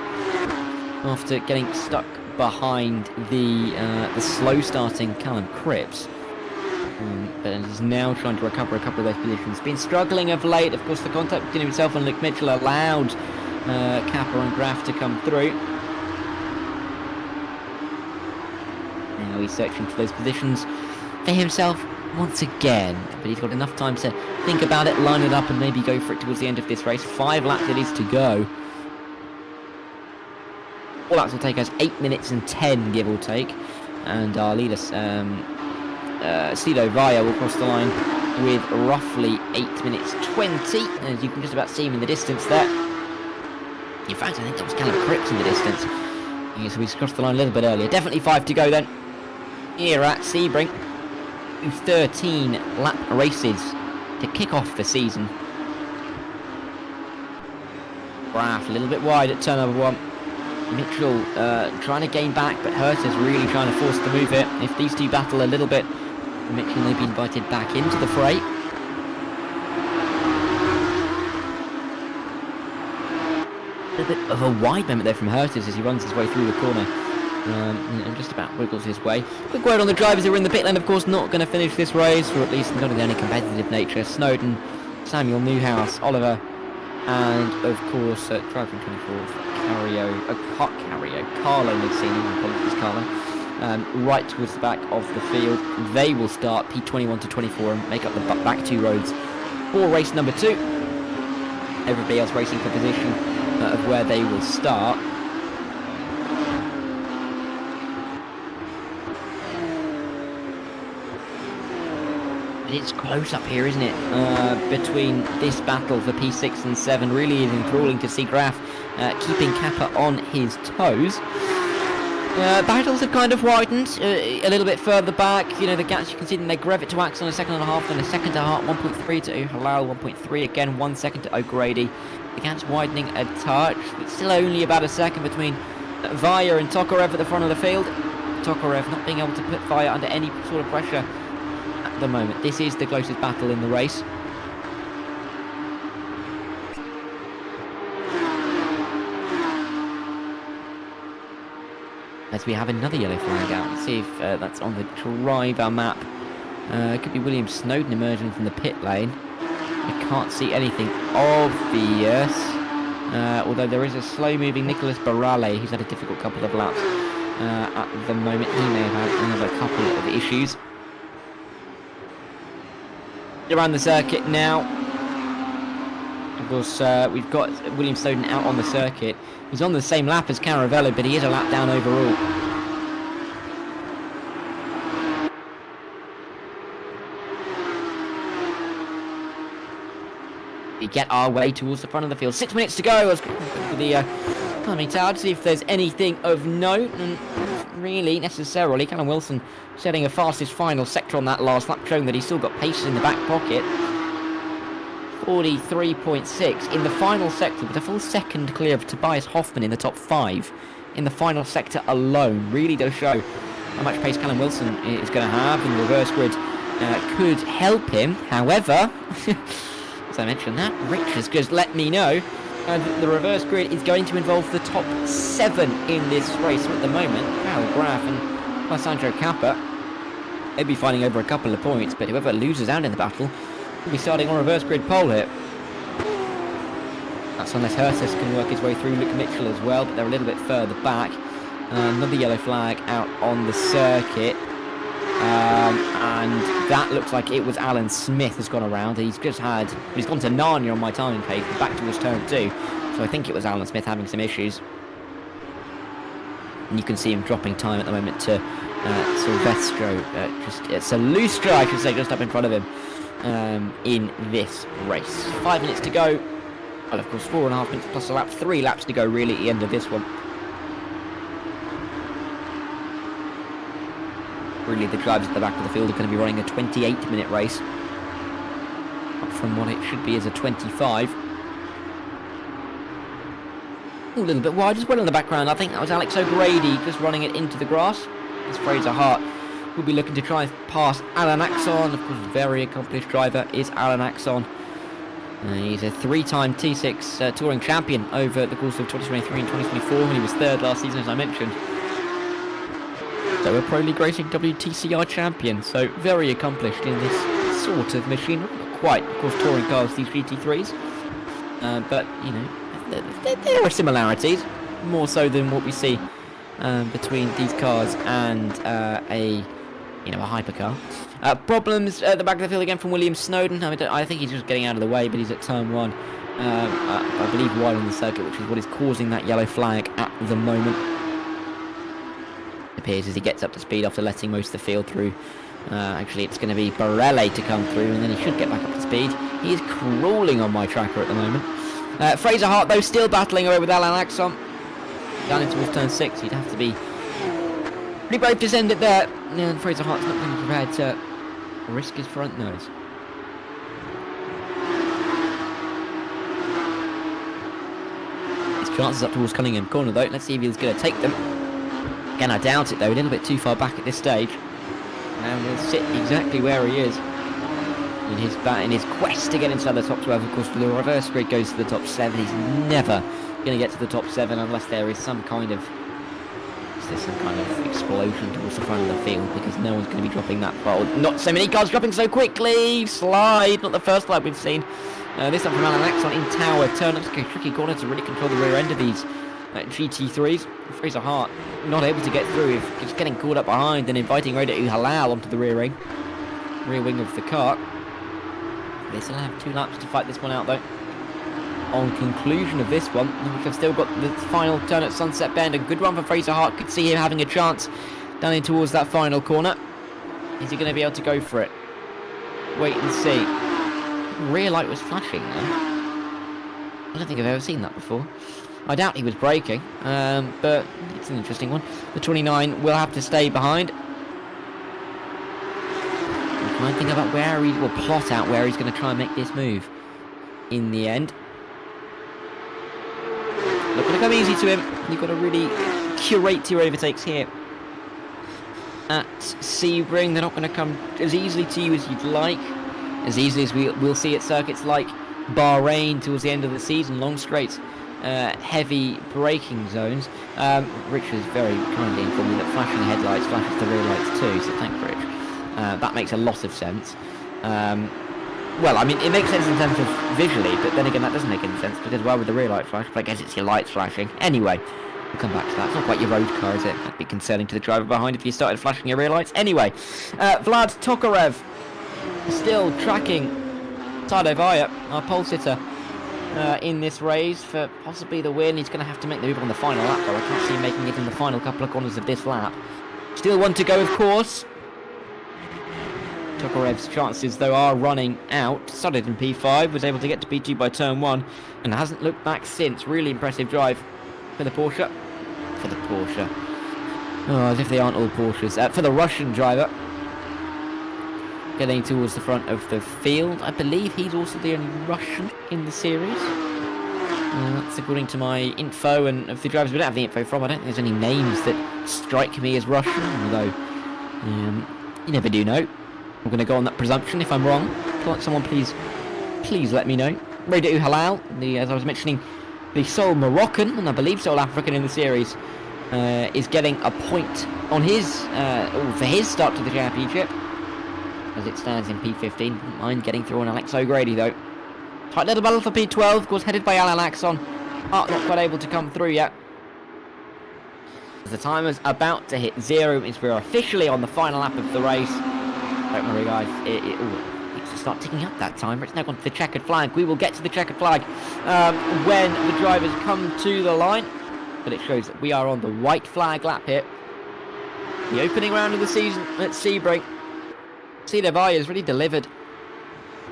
after getting stuck behind the slow starting Callum Cripps. But is now trying to recover a couple of those positions. Been struggling of late. Of course, the contact between himself and Luke Mitchell allowed Kappa and Graf to come through. Now he's searching for those positions for himself once again, but he's got enough time to think about it, line it up, and maybe go for it towards the end of this race. 5 laps it is to go. All laps will take us 8 minutes and 10, give or take, and our leader Cedo Vaya will cross the line with roughly 8 minutes 20, as you can just about see him in the distance there. In fact, I think that was Callum Cripps in the distance. Yeah, so he's crossed the line a little bit earlier. Definitely 5 to go then. Here at Sebring. 13 lap races to kick off the season. Graf a little bit wide at turn number 1. Mitchell trying to gain back, but Hertus really trying to force the move here. If these two battle a little bit, Mitchell may be invited back into the fray. A little bit of a wide moment there from Hertus as he runs his way through the corner. And just about wiggles his way. Quick word on the drivers who are in the pit lane, of course, not going to finish this race, or at least not in any competitive nature. Snowden, Samuel Newhouse, Oliver, and of course, driving 24th, Carlo Nixini, apologies Carlo, right towards the back of the field. They will start P21 to 24 and make up the back 2 roads for race number 2. Everybody else racing for position of where they will start. It's close up here, isn't it? Between this battle for P6 and 7, really is enthralling to see Graf keeping Kappa on his toes. Battles have kind of widened a little bit further back. The gaps you can see, then they grab it to Axon a second and a half, then a second to Hart, 1.3 to Halal, 1.3 again, 1 second to O'Grady. The gap's widening a touch, but still only about a second between Vaya and Tokarev at the front of the field. Tokarev not being able to put Vaya under any sort of pressure at the moment. This is the closest battle in the race. As we have another yellow flag out. Let's see if that's on the driver map. It could be William Snowden emerging from the pit lane. I can't see anything obvious. Although there is a slow-moving Nicholas Barale. He's had a difficult couple of laps at the moment. He may have had another couple of issues. Around the circuit now. Of course, we've got William Snowden out on the circuit. He's on the same lap as Caravello, but he is a lap down overall. We get our way towards the front of the field. 6 minutes to go. I was going for the timing tower to see if there's anything of note. And really, necessarily, Callum Wilson setting a fastest final sector on that last lap, showing that he's still got pace in the back pocket. 43.6 in the final sector, with a full second clear of Tobias Hoffman in the top 5 in the final sector alone. Really does show how much pace Callum Wilson is going to have, and the reverse grid could help him. However, as I mentioned that, Rich has just let me know the reverse grid is going to involve the top 7 in this race. So at the moment, Carol Graf and Alessandro Cappa, they'll be fighting over a couple of points, but whoever loses out in the battle will be starting on reverse grid pole here. That's unless Hertus can work his way through. Luke Mitchell as well, but they're a little bit further back. Another yellow flag out on the circuit. And that looks like it was Alan Smith has gone around. He's gone to Narnia on my timing page, back towards turn 2. So I think it was Alan Smith having some issues. And you can see him dropping time at the moment to Salustro, I should say, just up in front of him in this race. 5 minutes to go. Well, of course, 4.5 minutes plus a lap. 3 laps to go, really, at the end of this one. Really, the drivers at the back of the field are going to be running a 28-minute race, up from what it should be as a 25. Ooh, a little bit wide as well in the background. I think that was Alex O'Grady just running it into the grass. As Fraser Hart will be looking to try and pass Alan Axon. Of course, very accomplished driver is Alan Axon. He's a 3-time T6 touring champion over the course of 2023 and 2024, when he was 3rd last season, as I mentioned. So a Pro League Racing WTCR champion, so very accomplished in this sort of machine. Not quite, of course, touring cars, these GT3s, but, you know, there are similarities, more so than what we see between these cars and a hypercar. Problems at the back of the field again from William Snowden. I think he's just getting out of the way, but he's at turn 1. I believe wide on the circuit, which is what is causing that yellow flag at the moment. It appears as he gets up to speed after letting most of the field through. Actually, it's going to be Barelle to come through, and then he should get back up to speed. He is crawling on my tracker at the moment. Fraser Hart, though, still battling away with Alan Axon. Down into turn 6, he'd have to be pretty brave to send it there. And Fraser Hart's not going to be prepared to risk his front nose. His chances up towards Cunningham Corner, though. Let's see if he's going to take them. Again, I doubt it, though. A little bit too far back at this stage. And will sit exactly where he is in his quest to get inside the top 12. Of course, the reverse grid goes to the top 7. He's never going to get to the top 7 unless there is some kind of explosion towards the front of the field, because no one's going to be dropping that far. Not so many cars dropping so quickly. Slide, not the first slide we've seen. This time from Alan Axon in tower. Turn up, a tricky corner to really control the rear end of these GT3s. Fraser Hart not able to get through, just getting caught up behind and inviting Reda Halal onto the rear wing of the car. They still have 2 laps to fight this one out, though. On conclusion of this one, we've still got the final turn at Sunset Bend. A good run for Fraser Hart. Could see him having a chance down in towards that final corner. Is he going to be able to go for it? Wait and see. Rear light was flashing there. I don't think I've ever seen that before. I doubt he was braking, but it's an interesting one. The 29 will have to stay behind. I'm trying to think about plot out where he's going to try and make this move in the end. Not going to come easy to him. You've got to really curate your overtakes here at Sebring. They're not going to come as easily to you as you'd like, as easily as we'll see at circuits like Bahrain towards the end of the season. Long straights, heavy braking zones. Rich was very kindly informed me that flashing headlights flashes the rear lights too, so thanks, Rich. That makes a lot of sense. Well, I mean, it makes sense in terms of visually, but then again, that doesn't make any sense, because why would the rear light flash? But I guess it's your lights flashing. Anyway, we'll come back to that. It's not quite your road car, is it? That'd be concerning to the driver behind if you started flashing your rear lights. Anyway, Vlad Tokarev still tracking Tadej Vaja, our pole sitter, in this race for possibly the win. He's going to have to make the move on the final lap, though. I can't see him making it in the final couple of corners of this lap. Still one to go, of course. Tokarev's chances, though, are running out. Started in P5, was able to get to P2 by turn 1, and hasn't looked back since. Really impressive drive for the Porsche. Oh, as if they aren't all Porsches. For the Russian driver. Getting towards the front of the field. I believe he's also the only Russian in the series. That's according to my info, and of the drivers we don't have the info from, I don't think there's any names that strike me as Russian, although you never do know. I'm going to go on that presumption. If I'm wrong, someone please let me know. Radio Halal, as I was mentioning, the sole Moroccan, and I believe sole African in the series, is getting a point on his for his start to the championship. As it stands in P15, wouldn't mind getting through on Alex O'Grady though. Tight little battle for P12, of course, headed by Alan Axon. Not quite able to come through yet. As the timer's about to hit 0, means we're officially on the final lap of the race. Don't worry, guys. It needs to start ticking up that timer. It's now gone to the checkered flag. We will get to the checkered flag when the drivers come to the line. But it shows that we are on the white flag lap here. The opening round of the season at Sebring. Darragh has really delivered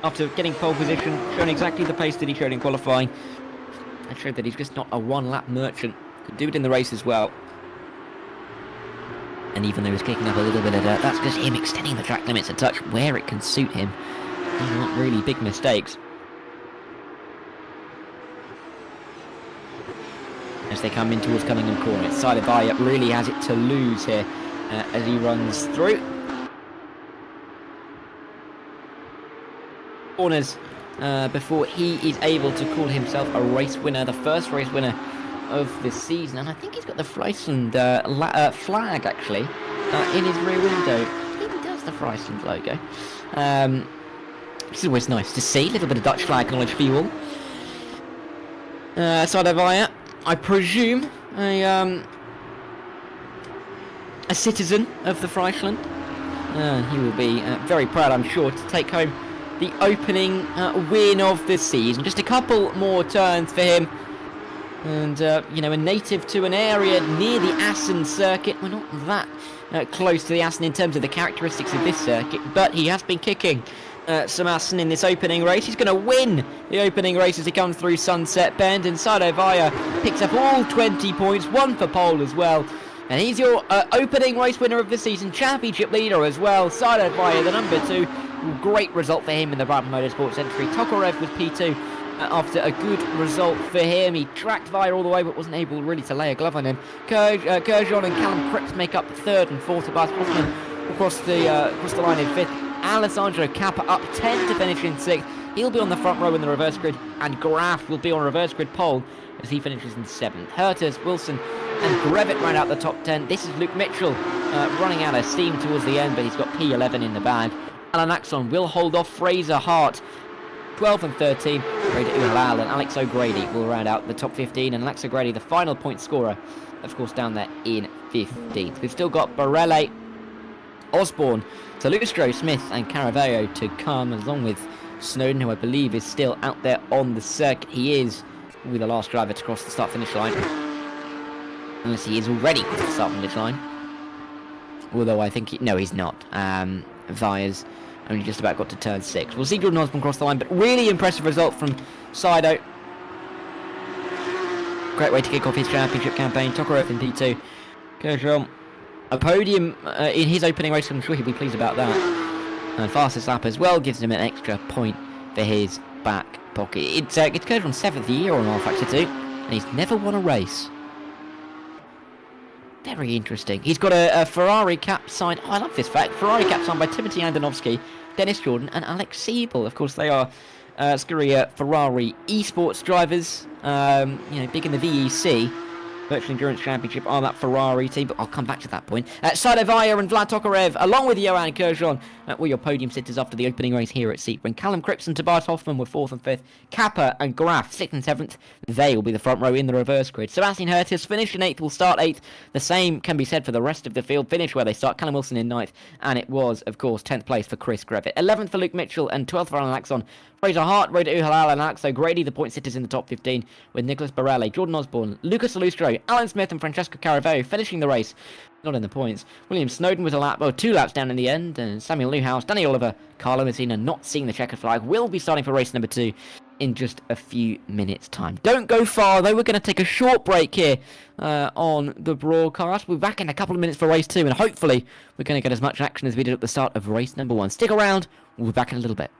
after getting pole position, showing exactly the pace that he showed in qualifying. And showed that he's just not a one-lap merchant. Could do it in the race as well. And even though he's kicking up a little bit of dirt, that's just him extending the track limits a touch where it can suit him. These are not really big mistakes. As they come in towards Cunningham Corner, Darragh really has it to lose here as he runs through. Corners before he is able to call himself a race winner, the first race winner of the season, and I think he's got the Friesland flag actually in his rear window. I think he does the Friesland logo. Which is always nice to see, a little bit of Dutch flag knowledge for you all. Darragh, I presume a citizen of the Friesland. He will be very proud, I'm sure, to take home the opening win of the season. Just a couple more turns for him. And, a native to an area near the Assen circuit. We're not that close to the Assen in terms of the characteristics of this circuit, but he has been kicking some Assen in this opening race. He's going to win the opening race as he comes through Sunset Bend, and Darragh picks up all 20 points, one for pole as well. And he's your opening race winner of the season, championship leader as well. Darragh, the number 2. Great result for him in the Brabham Motorsports entry. Tokarev with P2 after a good result for him. He tracked Via all the way but wasn't able really to lay a glove on him. Kurjon and Callum Cripps make up 3rd and 4th. Tobias Hoffman across the line in 5th. Alessandro Kappa up 10 to finish in 6th. He'll be on the front row in the reverse grid, and Graf will be on reverse grid pole as he finishes in 7th. Herters, Wilson and Grevitt round out the top 10. This is Luke Mitchell running out of steam towards the end, but he's got P11 in the bag. Alan Axon will hold off Fraser Hart. 12 and 13, Rada Uhalal and Alex O'Grady will round out the top 15, and Alex O'Grady, the final point scorer, of course, down there in 15th. We've still got Barelle, Osborne, Salustro, Smith and Caravello to come, along with Snowden, who I believe is still out there on the circuit. He is with the last driver to cross the start-finish line, unless he is already crossed the start-finish line. Although I think no, he's not. Via's only just about got to turn 6. We'll see Jordan Osborne cross the line, but really impressive result from Sido. Great way to kick off his championship campaign. Tokarev in P2. Kershon, a podium in his opening race, I'm sure he'll be pleased about that. And fastest lap as well gives him an extra point for his back pocket. It's Kershon's 7th year on rFactor 2, and he's never won a race. Very interesting. He's got a Ferrari cap signed. Oh, I love this fact. Ferrari cap signed by Timothy Andonovsky, Dennis Jordan, and Alex Siebel. Of course, they are Scuderia Ferrari esports drivers. Big in the VEC. Virtual Endurance Championship are that Ferrari team, but I'll come back to that point. Sadovaya and Vlad Tokarev, along with Johan Kershon, were your podium sitters after the opening race here at Sebring. Callum Cripps and Tobias Hoffman were 4th and 5th. Kappa and Graf, 6th and 7th. They will be the front row in the reverse grid. Sebastian Hurtis finished in 8th, will start 8th. The same can be said for the rest of the field. Finish where they start. Callum Wilson in 9th, and it was, of course, 10th place for Chris Grevitt. 11th for Luke Mitchell and 12th for Alan Axon. Fraser Hart, Rhoda Uhalal and Alex O'Grady, the point sitters in the top 15, with Nicholas Barelli, Jordan Osborne, Lucas Alustro, Alan Smith and Francesco Caraveo finishing the race, not in the points. William Snowden was two laps down in the end, and Samuel Newhouse, Danny Oliver, Carlo Messina, not seeing the checkered flag, will be starting for race number 2 in just a few minutes' time. Don't go far, though. We're going to take a short break here on the broadcast. We'll be back in a couple of minutes for race 2, and hopefully we're going to get as much action as we did at the start of race number 1. Stick around. We'll be back in a little bit.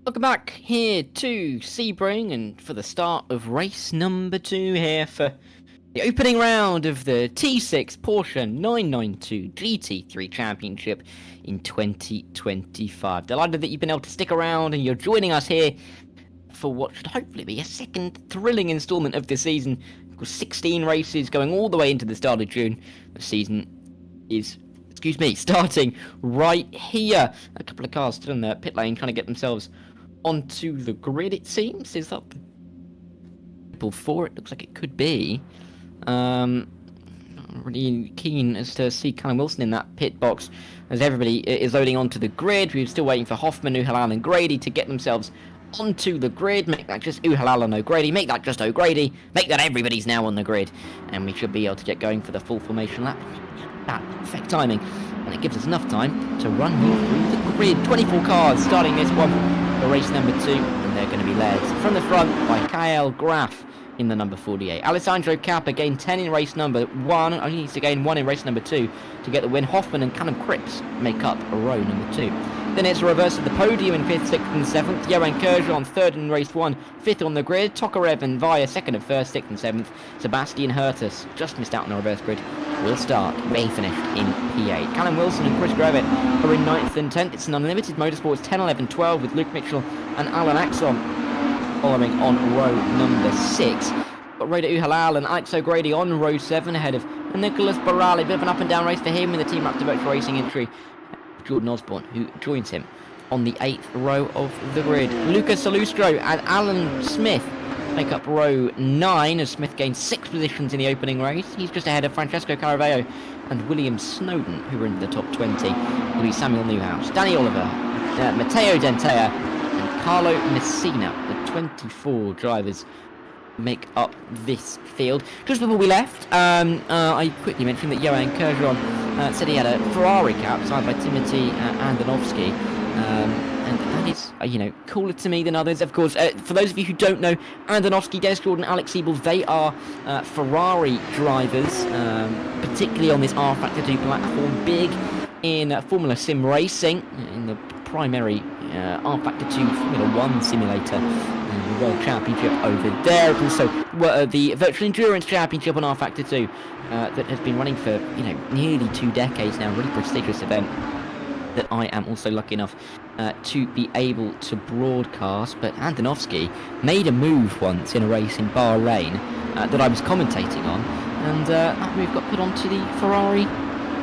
Welcome back here to Sebring, and for the start of race number 2 here for the opening round of the T6 Porsche 992 GT3 Championship in 2025. Delighted that you've been able to stick around and you're joining us here for what should hopefully be a second thrilling instalment of the season. 16 races going all the way into the start of June. The season is, starting right here. A couple of cars still in the pit lane trying to get themselves onto the grid, it seems. Is that people for it? Looks like it could be. Not really keen as to see Callum Wilson in that pit box as everybody is loading onto the grid. We're still waiting for Hoffman, Uhalal and Grady to get themselves onto the grid. Make that just Uhalal and O'Grady. Make that just O'Grady. Make that everybody's now on the grid. And we should be able to get going for the full formation lap. That perfect timing. And it gives us enough time to run here through the grid. 24 cars starting this one for race number 2. And they're going to be led from the front by Kyle Graf in the number 48. Alessandro Cappa gained 10 in race number 1. Only needs to gain 1 in race number 2 to get the win. Hoffman and Callum Cripps make up row number 2. Then it's a reverse of the podium in 5th, 6th and 7th. Johan Kerja on 3rd in race 1, 5th on the grid. Tokarev and Via 2nd and 1st, 6th and 7th. Sebastian Hertus just missed out on the reverse grid. Will start where he finished in P8. Callum Wilson and Chris Gravitt are in 9th and 10th. It's an unlimited motorsports 10, 11, 12 with Luke Mitchell and Alan Axon following on row number 6. Got Rhoda Uhalal and Alex O'Grady on row 7 ahead of Nicholas Barali. A bit of an up and down race for him in the Team Raptor Virtual Racing entry. Jordan Osborne, who joins him on the 8th row of the grid. Lucas Salustro and Alan Smith make up row 9 as Smith gains 6 positions in the opening race. He's just ahead of Francesco Caraveo and William Snowden, who are in the top 20. It'll be Samuel Newhouse, Danny Oliver, Matteo Dentea and Carlo Messina. The 24 drivers make up this field. Just before we left, I quickly mentioned that Johan Kerjon said he had a Ferrari cap signed by Timothy Andonovsky, and that is, cooler to me than others. Of course, for those of you who don't know, Andonovsky, Des Jordan, Alex Siebel, they are Ferrari drivers, particularly on this rFactor 2 platform, big in Formula Sim racing, in the primary rFactor 2 Formula 1 simulator, the World Championship over there. Also, the Virtual Endurance Championship on rFactor 2 that has been running for nearly 2 decades now. Really prestigious event that I am also lucky enough to be able to broadcast. But Andonovsky made a move once in a race in Bahrain that I was commentating on, and that move got put onto the Ferrari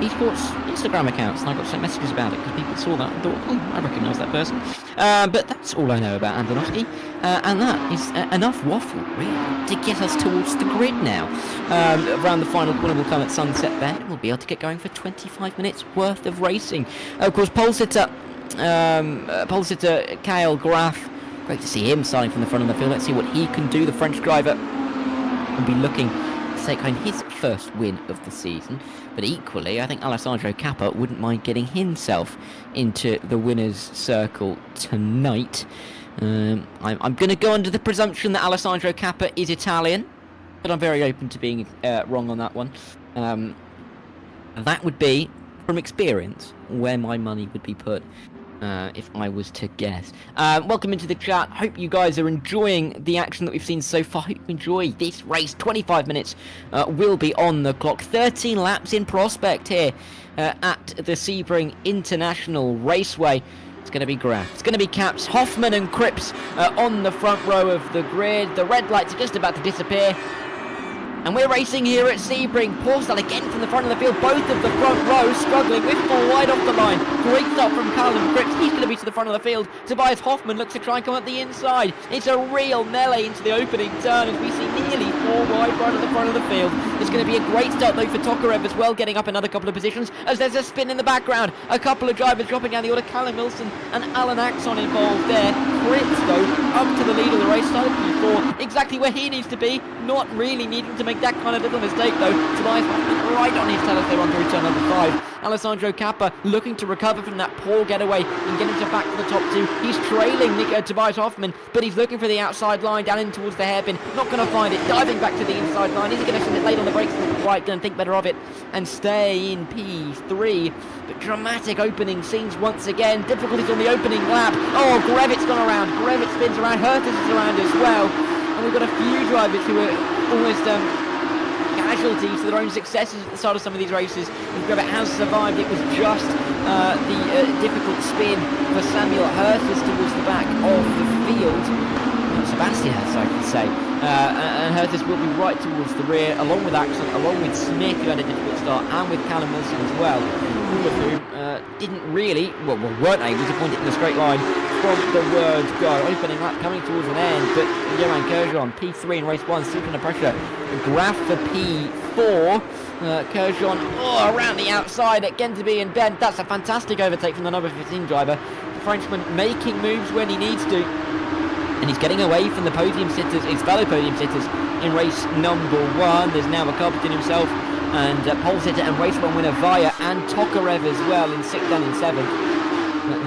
Esports Instagram accounts, and I got sent messages about it because people saw that and thought, I recognise that person. But that's all I know about Andonovsky, and that is enough waffle, really, to get us towards the grid now. Around the final corner will come at sunset there, and we'll be able to get going for 25 minutes worth of racing. Of course, pole sitter Kyle Graf, great to see him starting from the front of the field. Let's see what he can do. The French driver will be looking to take home his first win of the season, but equally I think Alessandro Cappa wouldn't mind getting himself into the winner's circle tonight. I'm going to go under the presumption that Alessandro Cappa is Italian, but I'm very open to being wrong on that one. That would be, from experience, where my money would be put if I was to guess. Welcome into the chat. Hope you guys are enjoying the action that we've seen so far. Hope you enjoy this race. 25 minutes will be on the clock. 13 laps in prospect here at the Sebring International Raceway. It's going to be Graf. It's going to be Caps, Hoffman and Cripps on the front row of the grid. The red lights are just about to disappear. And we're racing here at Sebring. Porsche again from the front of the field. Both of the front rows struggling with 4 wide off the line. Great start from Callum Cripps. He's going to be to the front of the field. Tobias Hoffman looks to try and come up the inside. It's a real melee into the opening turn as we see nearly 4 wide right at the front of the field. It's going to be a great start though for Tokarev as well, getting up another couple of positions as there's a spin in the background. A couple of drivers dropping down the order. Callum Wilson and Alan Axon involved there. Cripps though up to the lead of the race. Started before exactly where he needs to be. Not really needing to make that kind of little mistake though. Tobias Hoffman right on his tail as they run through turn number 5. Alessandro Cappa looking to recover from that poor getaway and get himself back to the top 2. He's trailing Tobias Hoffman, but he's looking for the outside line down in towards the hairpin. Not going to find it. Diving back to the inside line. Is he going to send it late on the brakes? Not quite. Going to think better of it and stay in P3. But dramatic opening scenes once again. Difficulties on the opening lap. Oh, Grevitt's gone around. Grevitt spins around. Hurtis is around as well. And we've got a few drivers who are almost casualties to their own successes at the start of some of these races. And Grevitt has survived. It was just the difficult spin for Samuel Hurtis towards the back of the field. Sebastian Hurtis, I should say. And Hurtis will be right towards the rear, along with Axel, along with Smith, who had a difficult start, and with Callum Wilson as well. All of whom didn't really, weren't able to point it in a straight line from the word go. Opening lap coming towards an end, but Johan Kerjon, P3 in race 1, still under pressure. Graf for P4. Kerjon around the outside at Genteby and Bent. That's a fantastic overtake from the number 15 driver. The Frenchman making moves when he needs to. And he's getting away from the podium sitters, his fellow podium sitters in race number 1. There's now a Carpenter himself and pole sitter and race 1 winner Vaya and Tokarev as well in 6th and in 7th.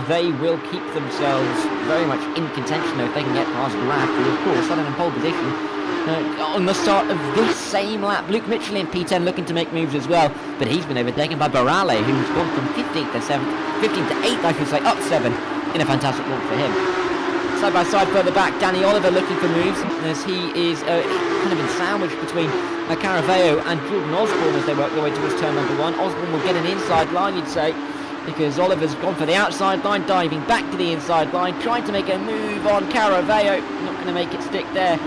They will keep themselves very much in contention though if they can get past Graf, who of course started in pole position on the start of this same lap. Luke Mitchell in P10 looking to make moves as well, but he's been overtaken by Barale, who's gone from 15th to 7th, 15th to 8th I should say, up 7 in a fantastic walk for him. Side by side further back, Danny Oliver looking for moves as he is kind of been sandwiched between Caraveo and Jordan Osborne as they work their way towards turn number 1. Osborne will get an inside line, you'd say, because Oliver's gone for the outside line, diving back to the inside line, trying to make a move on Caraveo, not going to make it stick there.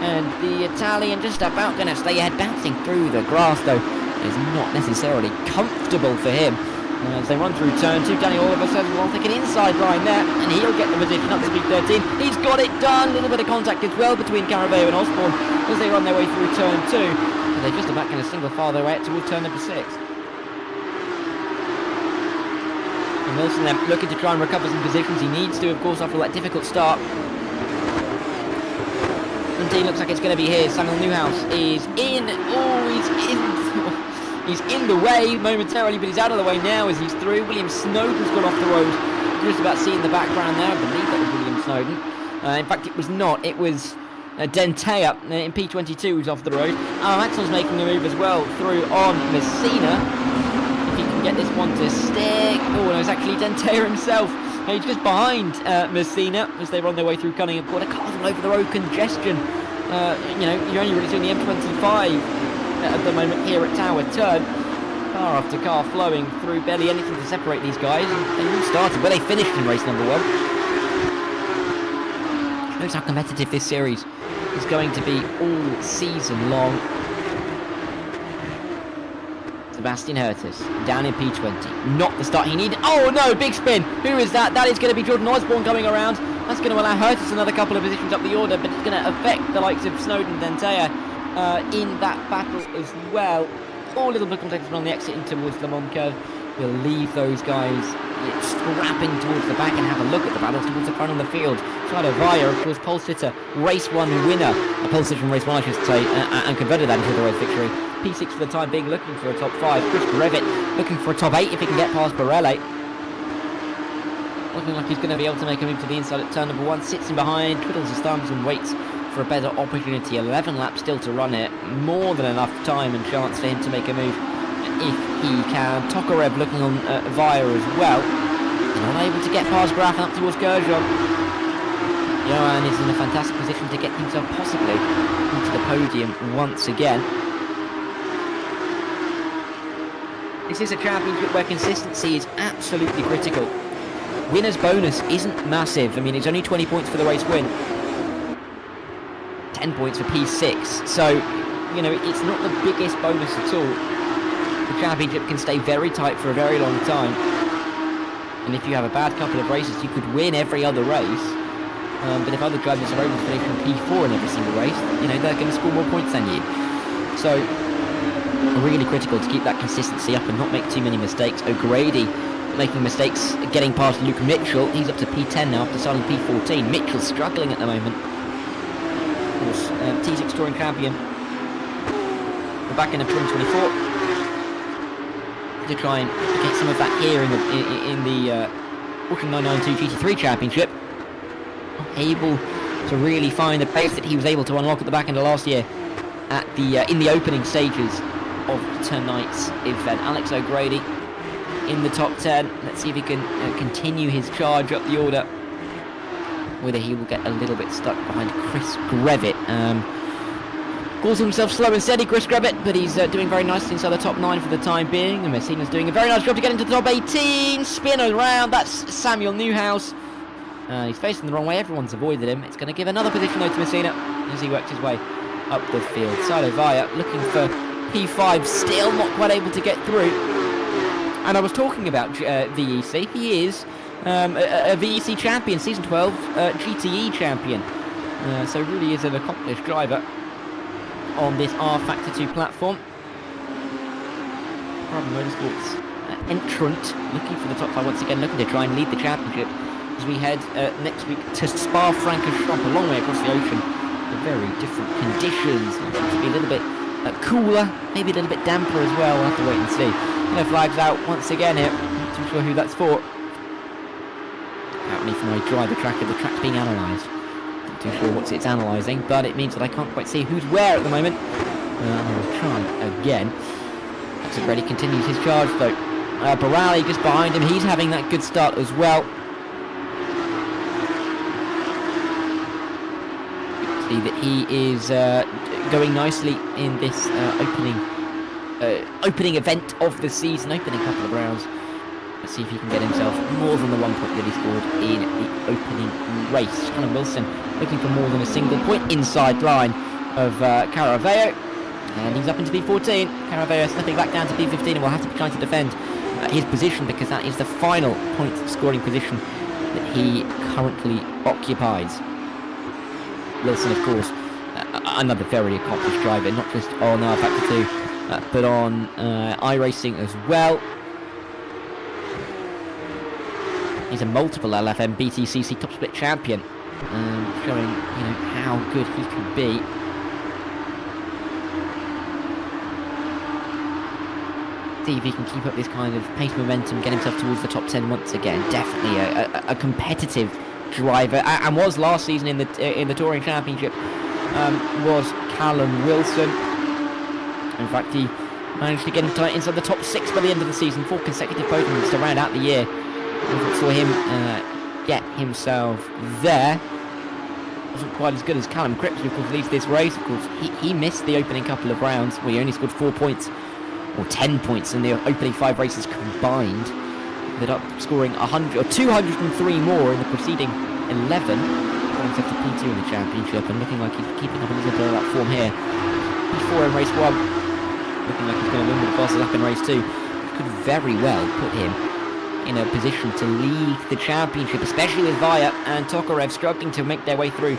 And the Italian just about going to stay ahead, bouncing through the grass though. Is not necessarily comfortable for him. As they run through turn 2, Danny Oliver says, well, I'll take an inside line there, and he'll get the position up to speed 13. He's got it done. A little bit of contact as well between Caraveo and Osborne as they run their way through turn 2. And they're just about going to single file their way out towards turn number 6. And Wilson then looking to try and recover some positions. He needs to, of course, after that difficult start. Indeed, looks like it's going to be his. Samuel Newhouse is in. Oh, he's in. He's in the way momentarily, but he's out of the way now as he's through. William Snowden's gone off the road. Just about seeing the background there. I believe that was William Snowden. In fact, it was not. It was Dentea in P22 who's off the road. Axel's making the move as well through on Messina. If he can get this one to stick. Oh, no, it's actually Dentea himself. He's just behind Messina as they run their way through Cunningham Corner. Cars all over the road, congestion. You're only really doing the M25 at the moment here at Tower Turn. Car after car flowing through, barely anything to separate these guys. And they all started, well, they finished in race number 1. Shows how competitive this series is going to be all season long. Sebastian Hurtis down in P20. Not the start he needed. Oh no, big spin. Who is that? That is going to be Jordan Osborne coming around. That's going to allow Hurtis another couple of positions up the order, but it's going to affect the likes of Snowden and Dentea in that battle as well. All a little bit contested on the exit in towards the Mont curve. We'll leave those guys scrapping towards the back and have a look at the battles towards the front of the field. Trido Vaya, of course, pole sitter, race 1 winner. A pole sitter from race 1, I should say, and converted that into the race victory. P6 for the time being, looking for a top 5. Chris Grevitt looking for a top 8 if he can get past Barele. Looking like he's going to be able to make a move to the inside at turn number 1. Sits in behind, twiddles his thumbs and waits for a better opportunity. 11 laps still to run it. More than enough time and chance for him to make a move if he can. Tokarev looking on Vaya as well. Not able to get past Graf up towards Gerjon. Johan is in a fantastic position to get himself possibly into the podium once again. This is a championship where consistency is absolutely critical. Winner's bonus isn't massive. I mean, it's only 20 points for the race win. 10 points for P6. So, it's not the biggest bonus at all. The championship can stay very tight for a very long time. And if you have a bad couple of races, you could win every other race. But if other drivers are able to finish from P4 in every single race, they're going to score more points than you. So, really critical to keep that consistency up and not make too many mistakes. O'Grady making mistakes, getting past Luke Mitchell. He's up to P10 now after starting P14. Mitchell's struggling at the moment. Of course, T6 Touring Champion the back end of 2024 to try and get some of that here in the Porsche 992 GT3 Championship. Able to really find the pace that he was able to unlock at the back end of last year at the in the opening stages of tonight's event. Alex O'Grady in the top 10. Let's see if he can continue his charge up the order. Whether he will get a little bit stuck behind Chris Grevitt. Calls himself slow and steady, Chris Grevitt, but he's doing very nicely inside the top 9 for the time being. And Messina's doing a very nice job to get into the top 18. Spin around. That's Samuel Newhouse. He's facing the wrong way. Everyone's avoided him. It's going to give another position though to Messina as he works his way up the field. Silo Vaya looking for P5, still not quite able to get through. And I was talking about VEC. He is a VEC champion, Season 12 GTE champion. So really is an accomplished driver on this rFactor 2 platform. Bravo Motorsports entrant, looking for the top 5 once again, looking to try and lead the championship as we head next week to Spa-Francorchamps, a long way across the ocean. Very different conditions. It seems to be a little bit cooler, maybe a little bit damper as well. We'll have to wait and see. No flags out once again here. Not too sure who that's for. Apparently from my driver tracker, the track's being analysed. Not too sure what it's analysing, but it means that I can't quite see who's where at the moment. I'll try again. Already continues his charge though. Barali just behind him. He's having that good start as well. See that he is going nicely in this opening event of the season, opening couple of rounds. Let's see if he can get himself more than the 1 point that he scored in the opening race. Callum Wilson looking for more than a single point inside line of Caraveo, and he's up into P14. Caraveo slipping back down to P15 and will have to be trying to defend his position because that is the final point scoring position that he currently occupies. Wilson, of course, another very accomplished driver, not just on rFactor 2, but on iRacing as well. He's a multiple LFM BTCC top split champion, showing how good he can be. See if he can keep up this kind of pace momentum, get himself towards the top 10 once again. Definitely a competitive driver, and was last season in the Touring Championship. Was Callum Wilson. In fact, he managed to get inside the top 6 by the end of the season. 4 consecutive podiums to round out the year. We saw him get himself there. Wasn't quite as good as Callum Cripps, who of course leads this race. Of course, he missed the opening couple of rounds where he only scored 4 points, or 10 points in the opening 5 races combined. Ended up scoring 100 or 203 more in the preceding 11. Got himself to P2 in the championship, and looking like he's keeping up a little bit of that form here. P4 in race 1, looking like he's going to win with the fastest lap in race 2. Could very well put him in a position to lead the championship, especially with Vaya and Tokarev struggling to make their way through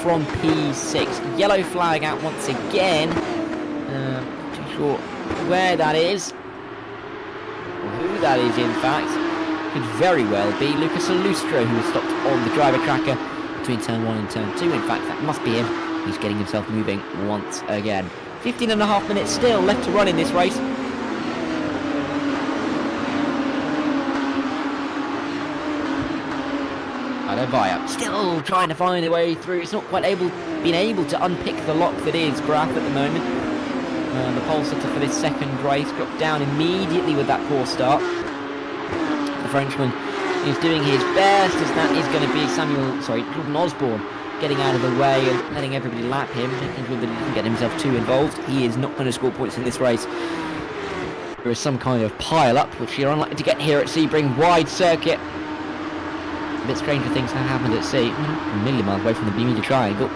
from P6. Yellow flag out once again. Not too sure where that is, or who that is in fact. Could very well be Lucas Alustro, who was stopped on the driver tracker between turn 1 and turn 2. In fact, that must be him. He's getting himself moving once again. 15.5 minutes still left to run in this race. Vaya still trying to find a way through. It's not quite been able to unpick the lock that is Graf at the moment. The pole sitter for this second race dropped down immediately with that poor start. The Frenchman is doing his best, as that is going to be Jordan Osborne getting out of the way and letting everybody lap him, making sure that he doesn't get himself too involved. He is not going to score points in this race. There is some kind of pile-up, which you're unlikely to get here at Sebring. Wide circuit. A bit stranger things have happened at sea. A million miles away from the Bermuda Triangle.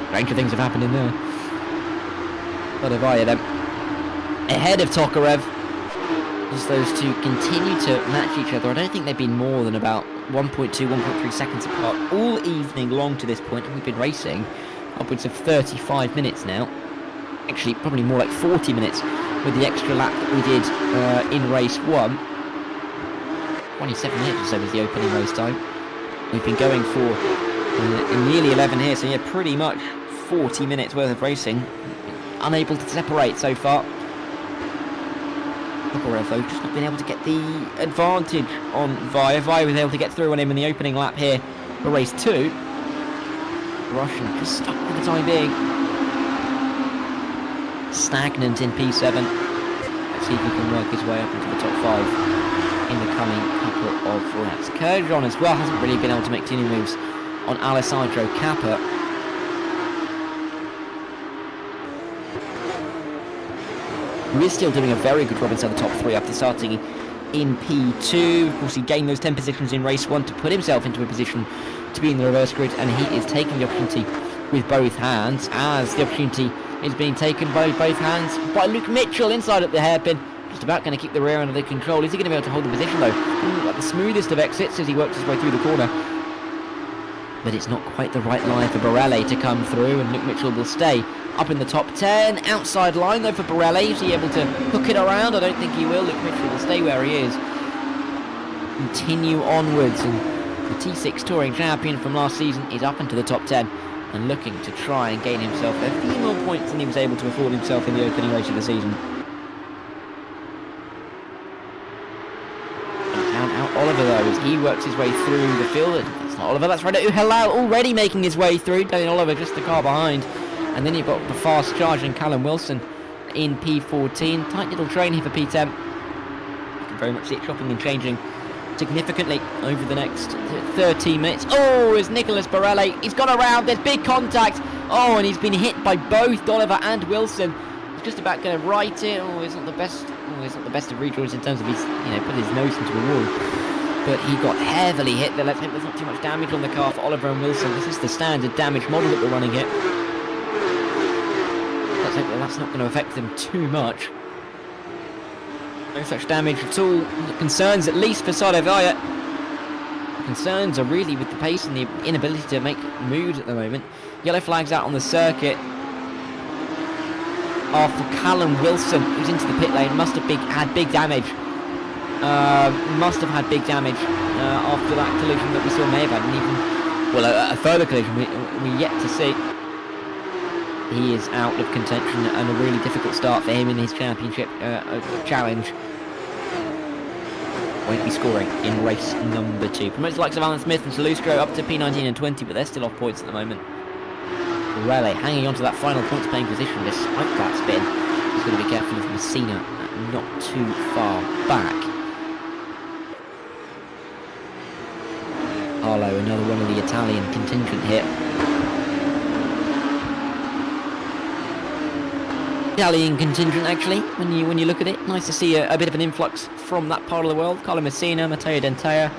Stranger things have happened in there. But Avaya then ahead of Tokarev, as those two continue to match each other. I don't think they've been more than about 1.2, 1.3 seconds apart all evening long to this point, and we've been racing upwards of 35 minutes now. Actually, probably more like 40 minutes with the extra lap that we did in race 1. 27 minutes or so was the opening race time. We've been going for nearly 11 here, so yeah, pretty much 40 minutes worth of racing. unable to separate so far. Though just not been able to get the advantage on Via. Via was able to get through on him in the opening lap here for race 2. Russian just stuck for the time being. Stagnant in P7. Let's see if he can work his way up into the top 5 in the coming couple of laps. Kurjan as well hasn't really been able to make too many moves on Alessandro Cappa. Who is still doing a very good job inside the top 3 after starting in P2. Of course, he gained those 10 positions in race 1 to put himself into a position to be in the reverse grid, and he is taking the opportunity with both hands, as the opportunity is being taken by both hands by Luke Mitchell inside at the hairpin. Just about going to keep the rear end of the control. Is he going to be able to hold the position though? Like the smoothest of exits as he works his way through the corner. But it's not quite the right line for Borelli to come through, and Luke Mitchell will stay up in the top 10. Outside line though for Borelli. Is he able to hook it around? I don't think he will. Luke Mitchell will stay where he is. Continue onwards, and the T6 Touring Champion from last season is up into the top 10 and looking to try and gain himself a few more points than he was able to afford himself in the opening race of the season. And count out Oliver though as he works his way through the field. It's not Oliver, that's right. Halal already making his way through. Daniel Oliver just the car behind. And then you've got the fast charging Callum Wilson in P14. Tight little train here for P10. You can very much see it chopping and changing significantly over the next 13 minutes. Oh, it's Nicholas Borelli. He's gone around. There's big contact. Oh, and he's been hit by both Oliver and Wilson. He's just about going to right it. Oh, it's not the best. Oh, it's not the best of redraws in terms of his, putting his nose into a wall. But he got heavily hit there. Let's hope there's not too much damage on the car for Oliver and Wilson. This is the standard damage model that we're running here. Let's hope that that's not going to affect them too much. No such damage at all. Concerns, at least for Sado Vaya. Concerns are really with the pace and the inability to make moves at the moment. Yellow flags out on the circuit. After Callum Wilson, who's into the pit lane, must have had big damage. Must have had big damage after that collision that we saw may have had, and even, a further collision we yet to see. He is out of contention and a really difficult start for him in his championship challenge. Won't be scoring in race number 2. Promotes the likes of Alan Smith and Salustro up to P19 and 20, but they're still off points at the moment. Borelli hanging on to that final points paying position despite that spin. He's going to be careful of Messina not too far back. Arlo, another one of the Italian contingent here. Italian contingent actually, when you look at it. Nice to see a bit of an influx from that part of the world. Carlo Messina, Matteo Dentea,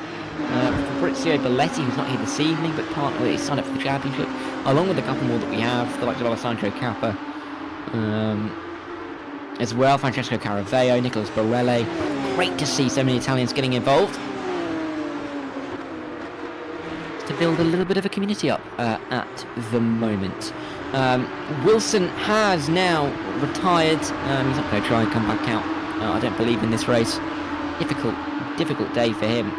Fabrizio Belletti, who's not here this evening, but he's signed up for the championship, along with a couple more that we have, the likes of Alessandro Cappa, as well, Francesco Caraveo, Nicholas Borelli. Great to see so many Italians getting involved. To build a little bit of a community up at the moment. Wilson has now retired. He's not going to try and come back out. I don't believe in this race. Difficult day for him.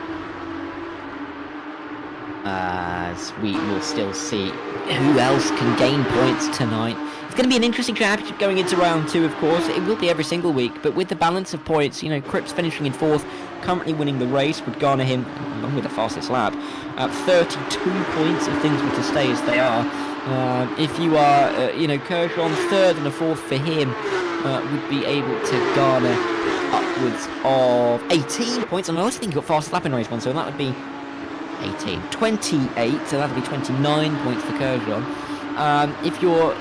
As we will still see who else can gain points tonight. It's going to be an interesting championship going into round 2, of course. It will be every single week, but with the balance of points, Cripps finishing in 4th, currently winning the race, would garner him, along with the fastest lap, 32 points if things were to stay as they are. If you are, Kershaw 3rd and a 4th for him, would be able to garner upwards of 18 points. And I also think he got fastest lap in race 1, so that would be 18, 28, so that would be 29 points for Kershaw. If you're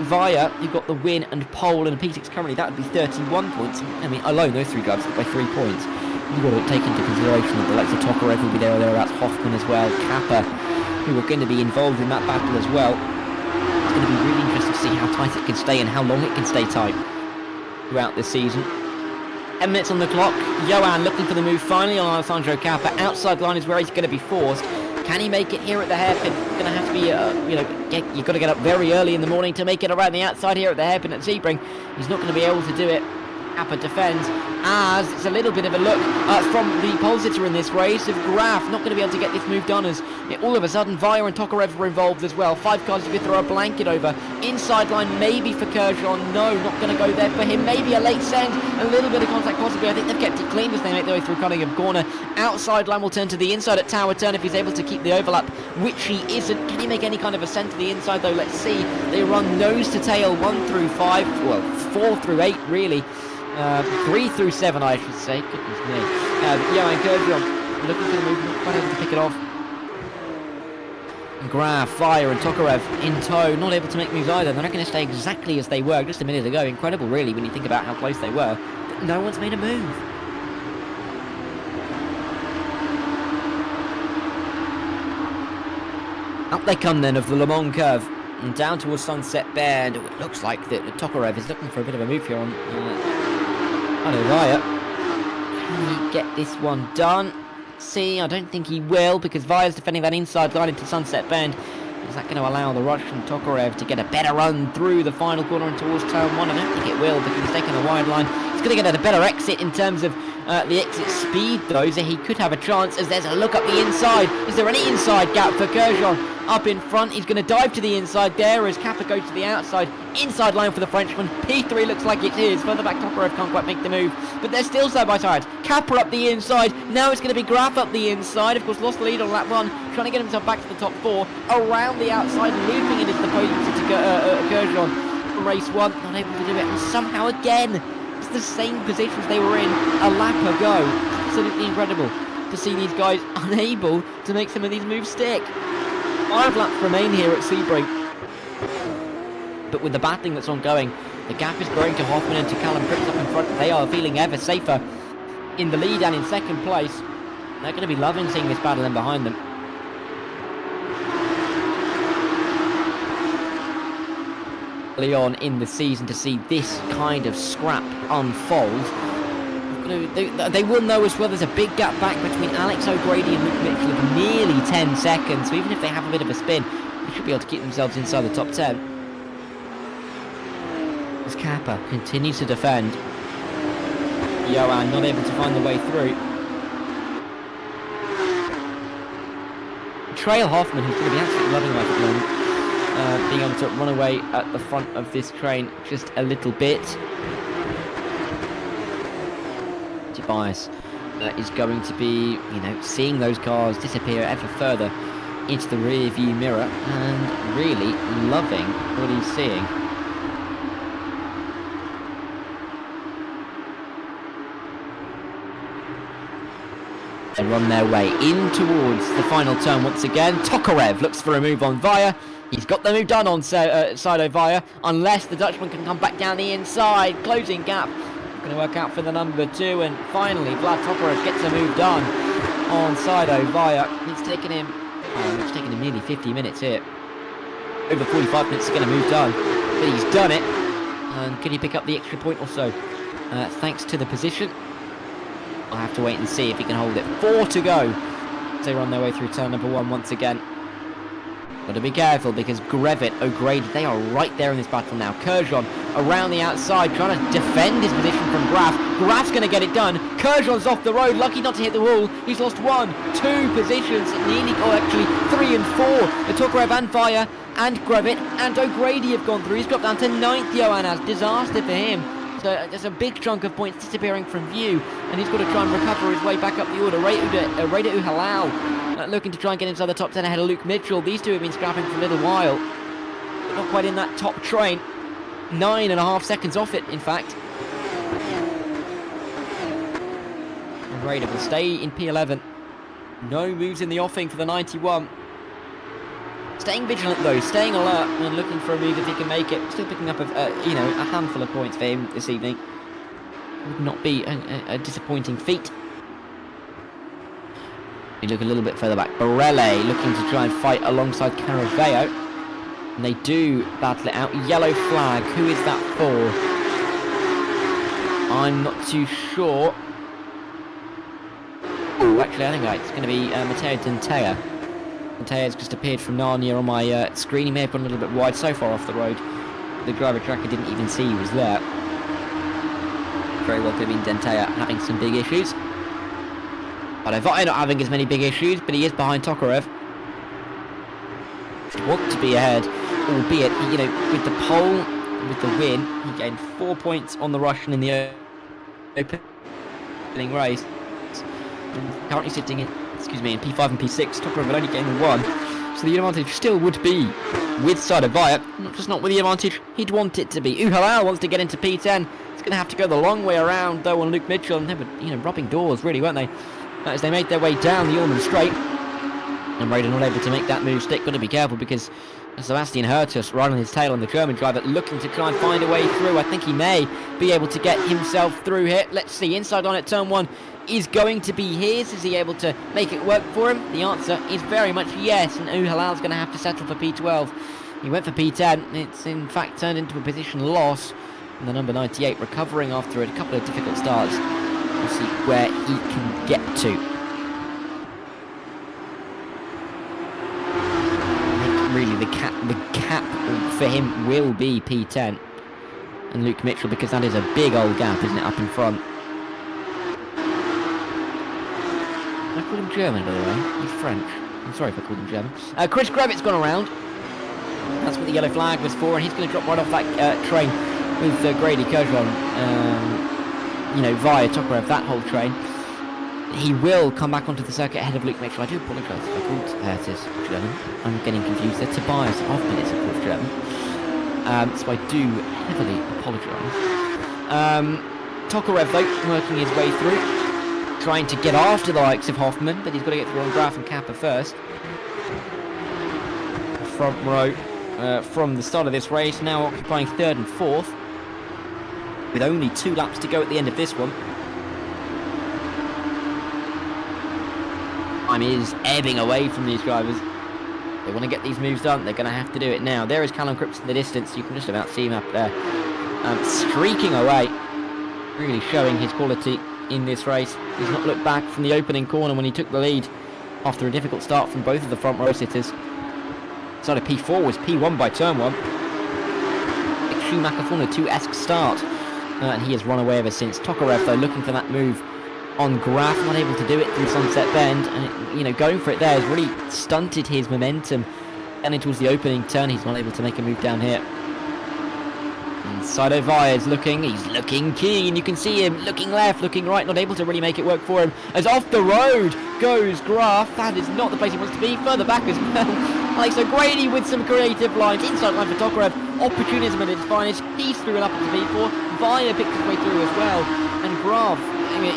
Via, you've got the win and pole and a P6 currently, that would be 31 points. I mean, alone those 3 drivers by 3 points. You've got to take into consideration that the likes of Tokarev will be there or thereabouts, Hoffman as well, Kappa, who are going to be involved in that battle as well. It's going to be really interesting to see how tight it can stay and how long it can stay tight throughout this season. 10 minutes on the clock. Johan looking for the move finally on Alessandro Kappa. Outside line is where he's going to be forced. Can he make it here at the hairpin? It's going to have to be, you've got to get up very early in the morning to make it around the outside here at the hairpin at Sebring. He's not going to be able to do it. Kappa defends, as it's a little bit of a look from the pole sitter in this race of Graf, not going to be able to get this move done, as all of a sudden Via and Tokarev were involved as well. 5 cars to throw a blanket over. Inside line maybe for Kershaw, no, not going to go there for him. Maybe a late send, a little bit of contact possibly. I think they've kept it clean as they make their way through Cunningham Corner. Outside line will turn to the inside at Tower Turn if he's able to keep the overlap, which he isn't. Can he make any kind of ascent to the inside though? Let's see. They run nose to tail 1 through 5, well 4 through 8 really. 3 through 7 I should say, goodness me. Johan Kershaw looking for the move, not quite able to pick it off. Graf, Fire and Tokarev in tow, not able to make moves either. They're not going to stay exactly as they were just a minute ago. Incredible really when you think about how close they were, but no one's made a move. Up they come then of the Le Mans curve and down towards Sunset Bend. It looks like that Tokarev is looking for a bit of a move here on Via. Can he get this one done? See, I don't think he will, because Via's defending that inside line into Sunset Bend. Is that going to allow the Russian Tokarev to get a better run through the final corner and towards turn 1? I don't think it will, because he's taking a wide line. He's going to get a better exit in terms of the exit speed, though, so he could have a chance as there's a look up the inside. Is there any inside gap for Kershaw? Up in front, he's going to dive to the inside there as Kappa goes to the outside. Inside line for the Frenchman. P3 looks like it is. Further back, Tokarev can't quite make the move, but they're still side by side. Kappa up the inside. Now it's going to be Graf up the inside. Of course, lost the lead on that one. Trying to get himself back to the top 4. Around the outside, looping it into the podium to Kershaw from race 1. Not able to do it, and somehow again, it's the same positions they were in a lap ago. Absolutely incredible to see these guys unable to make some of these moves stick. 5 laps remain here at Sebring, but with the battling that's ongoing, the gap is growing to Hoffman and to Callum Cripps up in front. They are feeling ever safer in the lead and in second place. They're going to be loving seeing this battle in behind them. Early on in the season to see this kind of scrap unfold. They will know as well there's a big gap back between Alex O'Grady and Luke Mitchell of nearly 10 seconds, so even if they have a bit of a spin, they should be able to keep themselves inside the top 10. As Kappa continues to defend, Johan not able to find the way through. Trail Hoffman, who's going to be absolutely loving life at the moment, being able to run away at the front of this train just a little bit. Bias is going to be, seeing those cars disappear ever further into the rear view mirror and really loving what he's seeing. And run their way in towards the final turn once again. Tokarev looks for a move on Via. He's got the move done on Side Via, unless the Dutchman can come back down the inside. Closing gap. Going to work out for the number 2, and finally Vlad Tokarev gets a move done on Sido Via. It's taken him nearly 50 minutes here. Over 45 minutes to get a move done, but he's done it. And can he pick up the extra point or so? Thanks to the position. I'll have to wait and see if he can hold it. 4 to go. They run their way through turn number 1 once again. Got to be careful because Grevit, O'Grady, they are right there in this battle now. Kershaw around the outside trying to defend his position from Graf. Graf's going to get it done. Kershaw's off the road, lucky not to hit the wall. He's lost 1, 2 positions, nearly, actually 3 and 4. The Tokarev and Via and Grevit and O'Grady have gone through. He's dropped down to 9th, Johan has. Disaster for him. So there's a big chunk of points disappearing from view, and he's got to try and recover his way back up the order. Reda Uhalau looking to try and get inside the top 10 ahead of Luke Mitchell. These two have been scrapping for a little while, but not quite in that top train. 9.5 seconds off it, in fact. And Reda will stay in P11. No moves in the offing for the 91. Staying vigilant though, staying alert and looking for a move if he can make it. Still picking up a handful of points for him this evening. Would not be a disappointing feat. We look a little bit further back. Borelli looking to try and fight alongside Caraveo. And they do battle it out. Yellow flag. Who is that for? I'm not too sure. Oh, actually, I think it's going to be Matteo Dentea. Dentea's just appeared from Narnia on my screen. He may have gone a little bit wide, so far off the road. The driver tracker didn't even see he was there. very well could have been Dentea having some big issues. Vaya not having as many big issues, but he is behind Tokarev. Want to be ahead, albeit, you know, with the pole, with the win, he gained 4 points on the Russian in the opening race. And currently sitting in, in P5 and P6. Tokarev would only gain 1, so the advantage still would be with Vaya, not with the advantage he'd want it to be. Halal wants to get into P10. It's going to have to go the long way around though on Luke Mitchell, and they were, you know, rubbing doors really, weren't they? As they made their way down the Ormond Straight. And Raider not able to make that move stick. Got to be careful because Sebastian Hertus right on his tail on the German driver, looking to try and find a way through. I think he may be able to get himself through here. Let's see, inside on at turn 1 is going to be his. Is he able to make it work for him? The answer is very much yes, and Halal's going to have to settle for P12. He went for P10. It's in fact turned into a position loss. And the number 98 recovering after a couple of difficult starts. We'll see where he can get to. I think really the cap for him will be P10 and Luke Mitchell, because that is a big old gap, isn't it, up in front. I call him German, by the way. He's French. I'm sorry if I called him German. Chris Gravit's gone around. That's what the yellow flag was for, and he's going to drop right off that train with Grady Kerjon. You know, via Tokarev, that whole train. He will come back onto the circuit ahead of Luke Mitchell. I do apologise if I called Hertus German. I'm getting confused there. Tobias Hoffman is, of course, German. So I do heavily apologise. Tokarev, though, working his way through. Trying to get after the likes of Hoffman, but he's got to get through on Graf and Kappa first. Front row from the start of this race, now occupying 3rd and 4th. With only 2 laps to go at the end of this one. Time is ebbing away from these drivers. They want to get these moves done, they're going to have to do it now. There is Callum Cripps in the distance, you can just about see him up there. Streaking away, really showing his quality in this race. He's not looked back from the opening corner when he took the lead after a difficult start from both of the front row sitters. Side of P4 was P1 by turn 1. Schumacher Formula 2-esque start. And he has run away ever since. Tokarev, though, looking for that move on Graf, not able to do it through Sunset Bend, and it, you know, going for it there has really stunted his momentum. And towards the opening turn, he's not able to make a move down here. And Saido Vaya is looking, he's looking keen. You can see him looking left, looking right, not able to really make it work for him. As off the road goes Graf. That is not the place he wants to be. Further back as well. Like so, Grady with some creative lines. Inside line for Tokarev. Opportunism at its finest. He's through it up into P4. Vaya picks his way through as well. And Graf,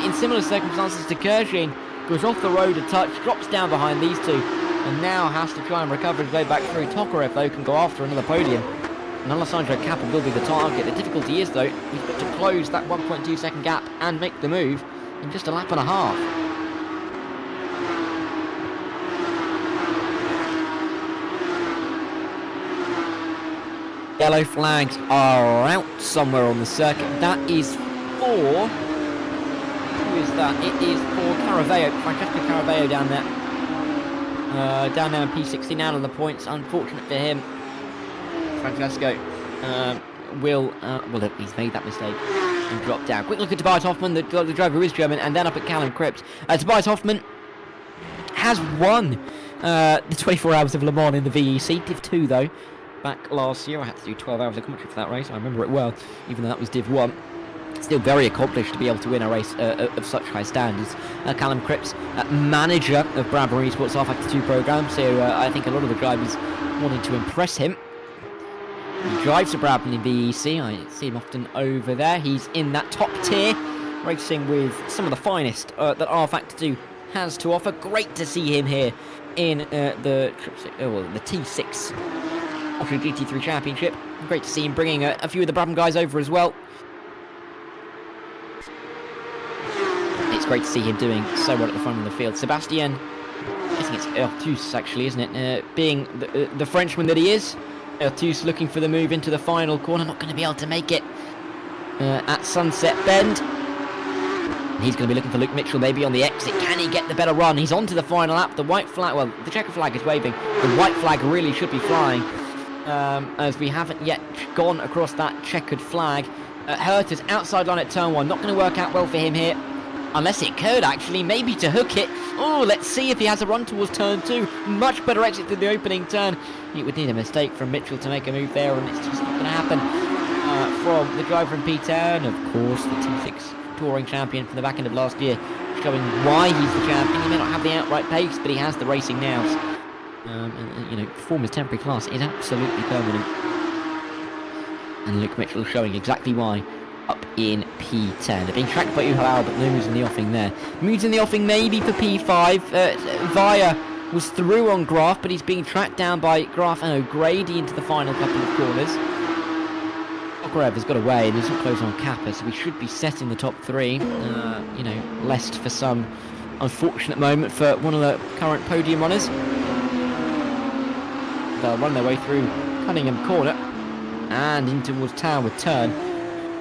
in similar circumstances to Kershin, goes off the road a touch, drops down behind these two, and now has to try and recover his way back through. Tokarev, though, can go after another podium. And Alessandro Kappa will be the target. The difficulty is, though, he's got to close that 1.2 second gap and make the move in just a lap and a half. Yellow flags are out somewhere on the circuit. That is for... Who is that? It is for Caraveo. Francesco Caraveo down there. Down there in P60 out on the points. Unfortunate for him. Francesco will... well, he's made that mistake and dropped down. Quick look at Tobias Hoffman, the driver who is German, and then up at Callum Cripps. Tobias Hoffman has won the 24 Hours of Le Mans in the VEC. Div 2, though. Back last year, I had to do 12 hours of commentary for that race. I remember it well, even though that was Div 1. Still very accomplished to be able to win a race of such high standards. Callum Cripps, manager of Brabham Esports rFactor 2 programme, so I think a lot of the drivers wanted to impress him. He drives for Brabham in VEC. I see him often over there. He's in that top tier, racing with some of the finest that rFactor 2 has to offer. Great to see him here in the T6 GT3 Championship. Great to see him bringing a few of the Brabham guys over as well. It's great to see him doing so well at the front of the field. Sebastian, I think it's Ertus actually, isn't it? Being the Frenchman that he is, Ertus looking for the move into the final corner, not going to be able to make it at Sunset Bend. He's going to be looking for Luke Mitchell maybe on the exit. Can he get the better run? He's on to the final lap. The white flag, well, the checker flag is waving. The white flag really should be flying. As we haven't yet gone across that checkered flag. hurt us outside line at turn 1. Not going to work out well for him here. Unless it could, actually, maybe to hook it. Oh, let's see if he has a run towards turn 2. Much better exit than the opening turn. He would need a mistake from Mitchell to make a move there, and it's just not going to happen from the driver in P10. Of course, the T6 touring champion from the back end of last year, showing why he's the champion. He may not have the outright pace, but he has the racing nous. And, you know, form his temporary class is absolutely permanent. And Luke Mitchell showing exactly why. Up in P10. They're being tracked by Uhalal, but no moves in the offing there. Moves in the offing maybe for P5. Via was through on Graf, but he's being tracked down by Graf and O'Grady into the final couple of corners. Tokarev has got away and he's not close on Kappa, so we should be set in the top 3. You know, lest for some unfortunate moment for one of the current podium runners. They'll run their way through Cunningham Corner and in towards Tower Turn.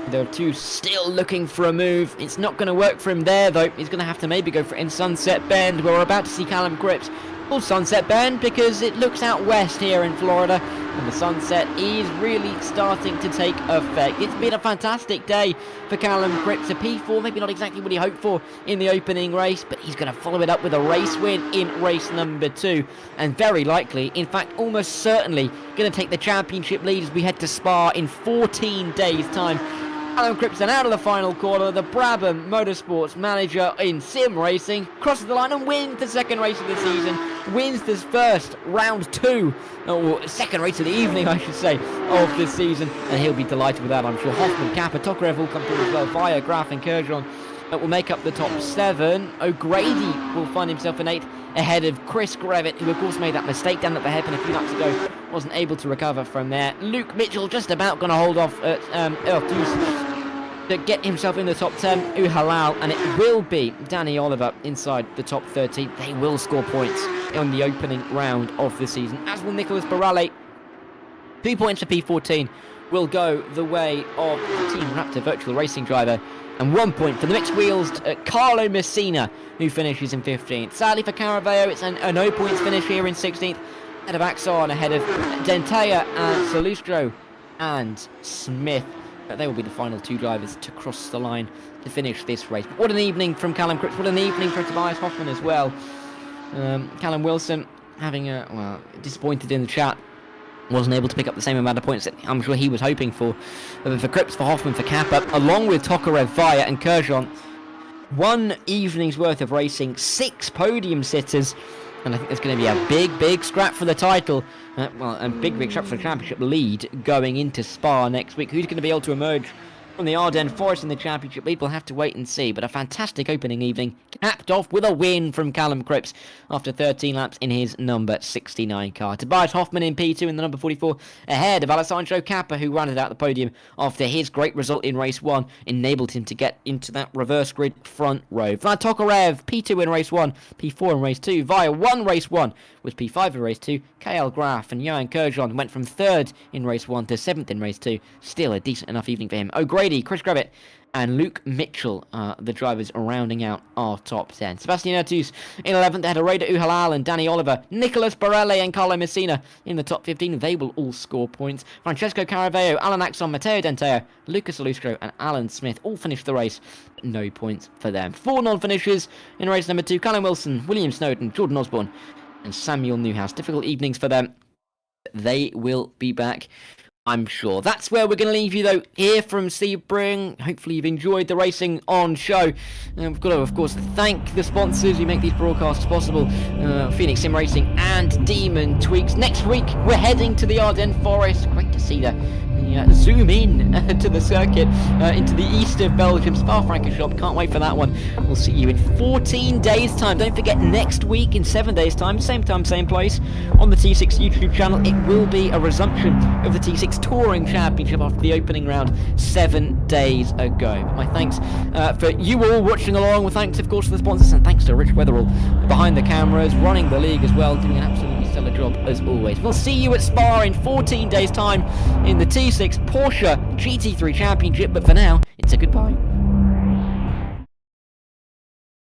There are 2 still looking for a move. It's not going to work for him there, though. He's going to have to maybe go for it in Sunset Bend, where we're about to see Callum Cripps pull Sunset Bend, because it looks out west here in Florida, and the sunset is really starting to take effect. It's been a fantastic day for Callum Cripps. A P4, maybe not exactly what he hoped for in the opening race, but he's going to follow it up with a race win in race number 2, and very likely, in fact almost certainly, going to take the championship lead as we head to Spa in 14 days' time. Callum Cripps out of the final corner, the Brabham Motorsports manager in sim racing, crosses the line and wins the second race of the season, wins this first round 2, or second race of the evening I should say, of this season, and he'll be delighted with that, I'm sure. Hoffman, Kappa, Tokarev will come through as well, Via, Graf and Kurjan will make up the top 7. O'Grady will find himself in 8th, ahead of Chris Grevitt, who of course made that mistake down at the hairpin a few laps ago, wasn't able to recover from there. Luke Mitchell just about going to hold off at to get himself in the top 10, Uhalal, and it will be Danny Oliver inside the top 30. They will score points on the opening round of the season, as will Nicholas Barale. 2 points for P14 will go the way of the Team Raptor virtual racing driver, and 1 point for the mixed wheels Carlo Messina, who finishes in 15th. Sadly for Caraveo, it's a no points finish here in 16th, ahead of Axon, ahead of Dentea and Salustro and Smith. They will be the final 2 drivers to cross the line to finish this race. But what an evening from Callum Cripps, what an evening for Tobias Hoffman as well. Callum Wilson having disappointed in the chat, wasn't able to pick up the same amount of points that I'm sure he was hoping for. But for Cripps, for Hoffman, for Kappa, along with Tokarev, Via and Kurjan, 1 evening's worth of racing, 6 podium sitters, and I think there's going to be a big scrap for the title. A big scrap for the championship lead going into Spa next week. Who's going to be able to emerge from the Ardennes Forest in the championship lead? We'll have to wait and see. But a fantastic opening evening, capped off with a win from Callum Cripps after 13 laps in his number 69 car. Tobias Hoffman in P2 in the number 44, ahead of Alessandro Kappa, who rounded out the podium after his great result in race 1 enabled him to get into that reverse grid front row. Vlad Tokarev, P2 in race 1, P4 in race 2, Via 1 race 1 was P5 in race 2. KL Graf and Johan Kurjan went from 3rd in race 1 to 7th in race 2. Still a decent enough evening for him. O'Grady, Chris Grevitt and Luke Mitchell are the drivers rounding out our top 10. Sebastian Ertus in 11th, ahead of Raider Uhalal and Danny Oliver. Nicholas Barelle and Carlo Messina in the top 15. They will all score points. Francesco Caraveo, Alan Axon, Matteo Denteo, Lucas Alustro and Alan Smith all finished the race, but no points for them. 4 non-finishers in race number 2. Callum Wilson, William Snowden, Jordan Osborne and Samuel Newhouse. Difficult evenings for them. They will be back, I'm sure. That's where we're going to leave you, though, here from Sebring. Hopefully you've enjoyed the racing on show. We've got to, of course, thank the sponsors who make these broadcasts possible. Phoenix Sim Racing and Demon Tweaks. Next week, we're heading to the Ardennes Forest. Great to see the zoom in to the circuit, into the east of Belgium, Spa-Francorchamps. Can't wait for that one. We'll see you in 14 days' time. Don't forget, next week, in 7 days' time, same place, on the T6 YouTube channel, it will be a resumption of the T6 Touring Championship after the opening round 7 days ago. But my thanks for you all watching along. With thanks, of course, to the sponsors, and thanks to Rich Weatherall behind the cameras, running the league as well, doing an absolutely stellar job as always. We'll see you at Spa in 14 days' time in the T6 Porsche GT3 Championship, but for now, it's a goodbye.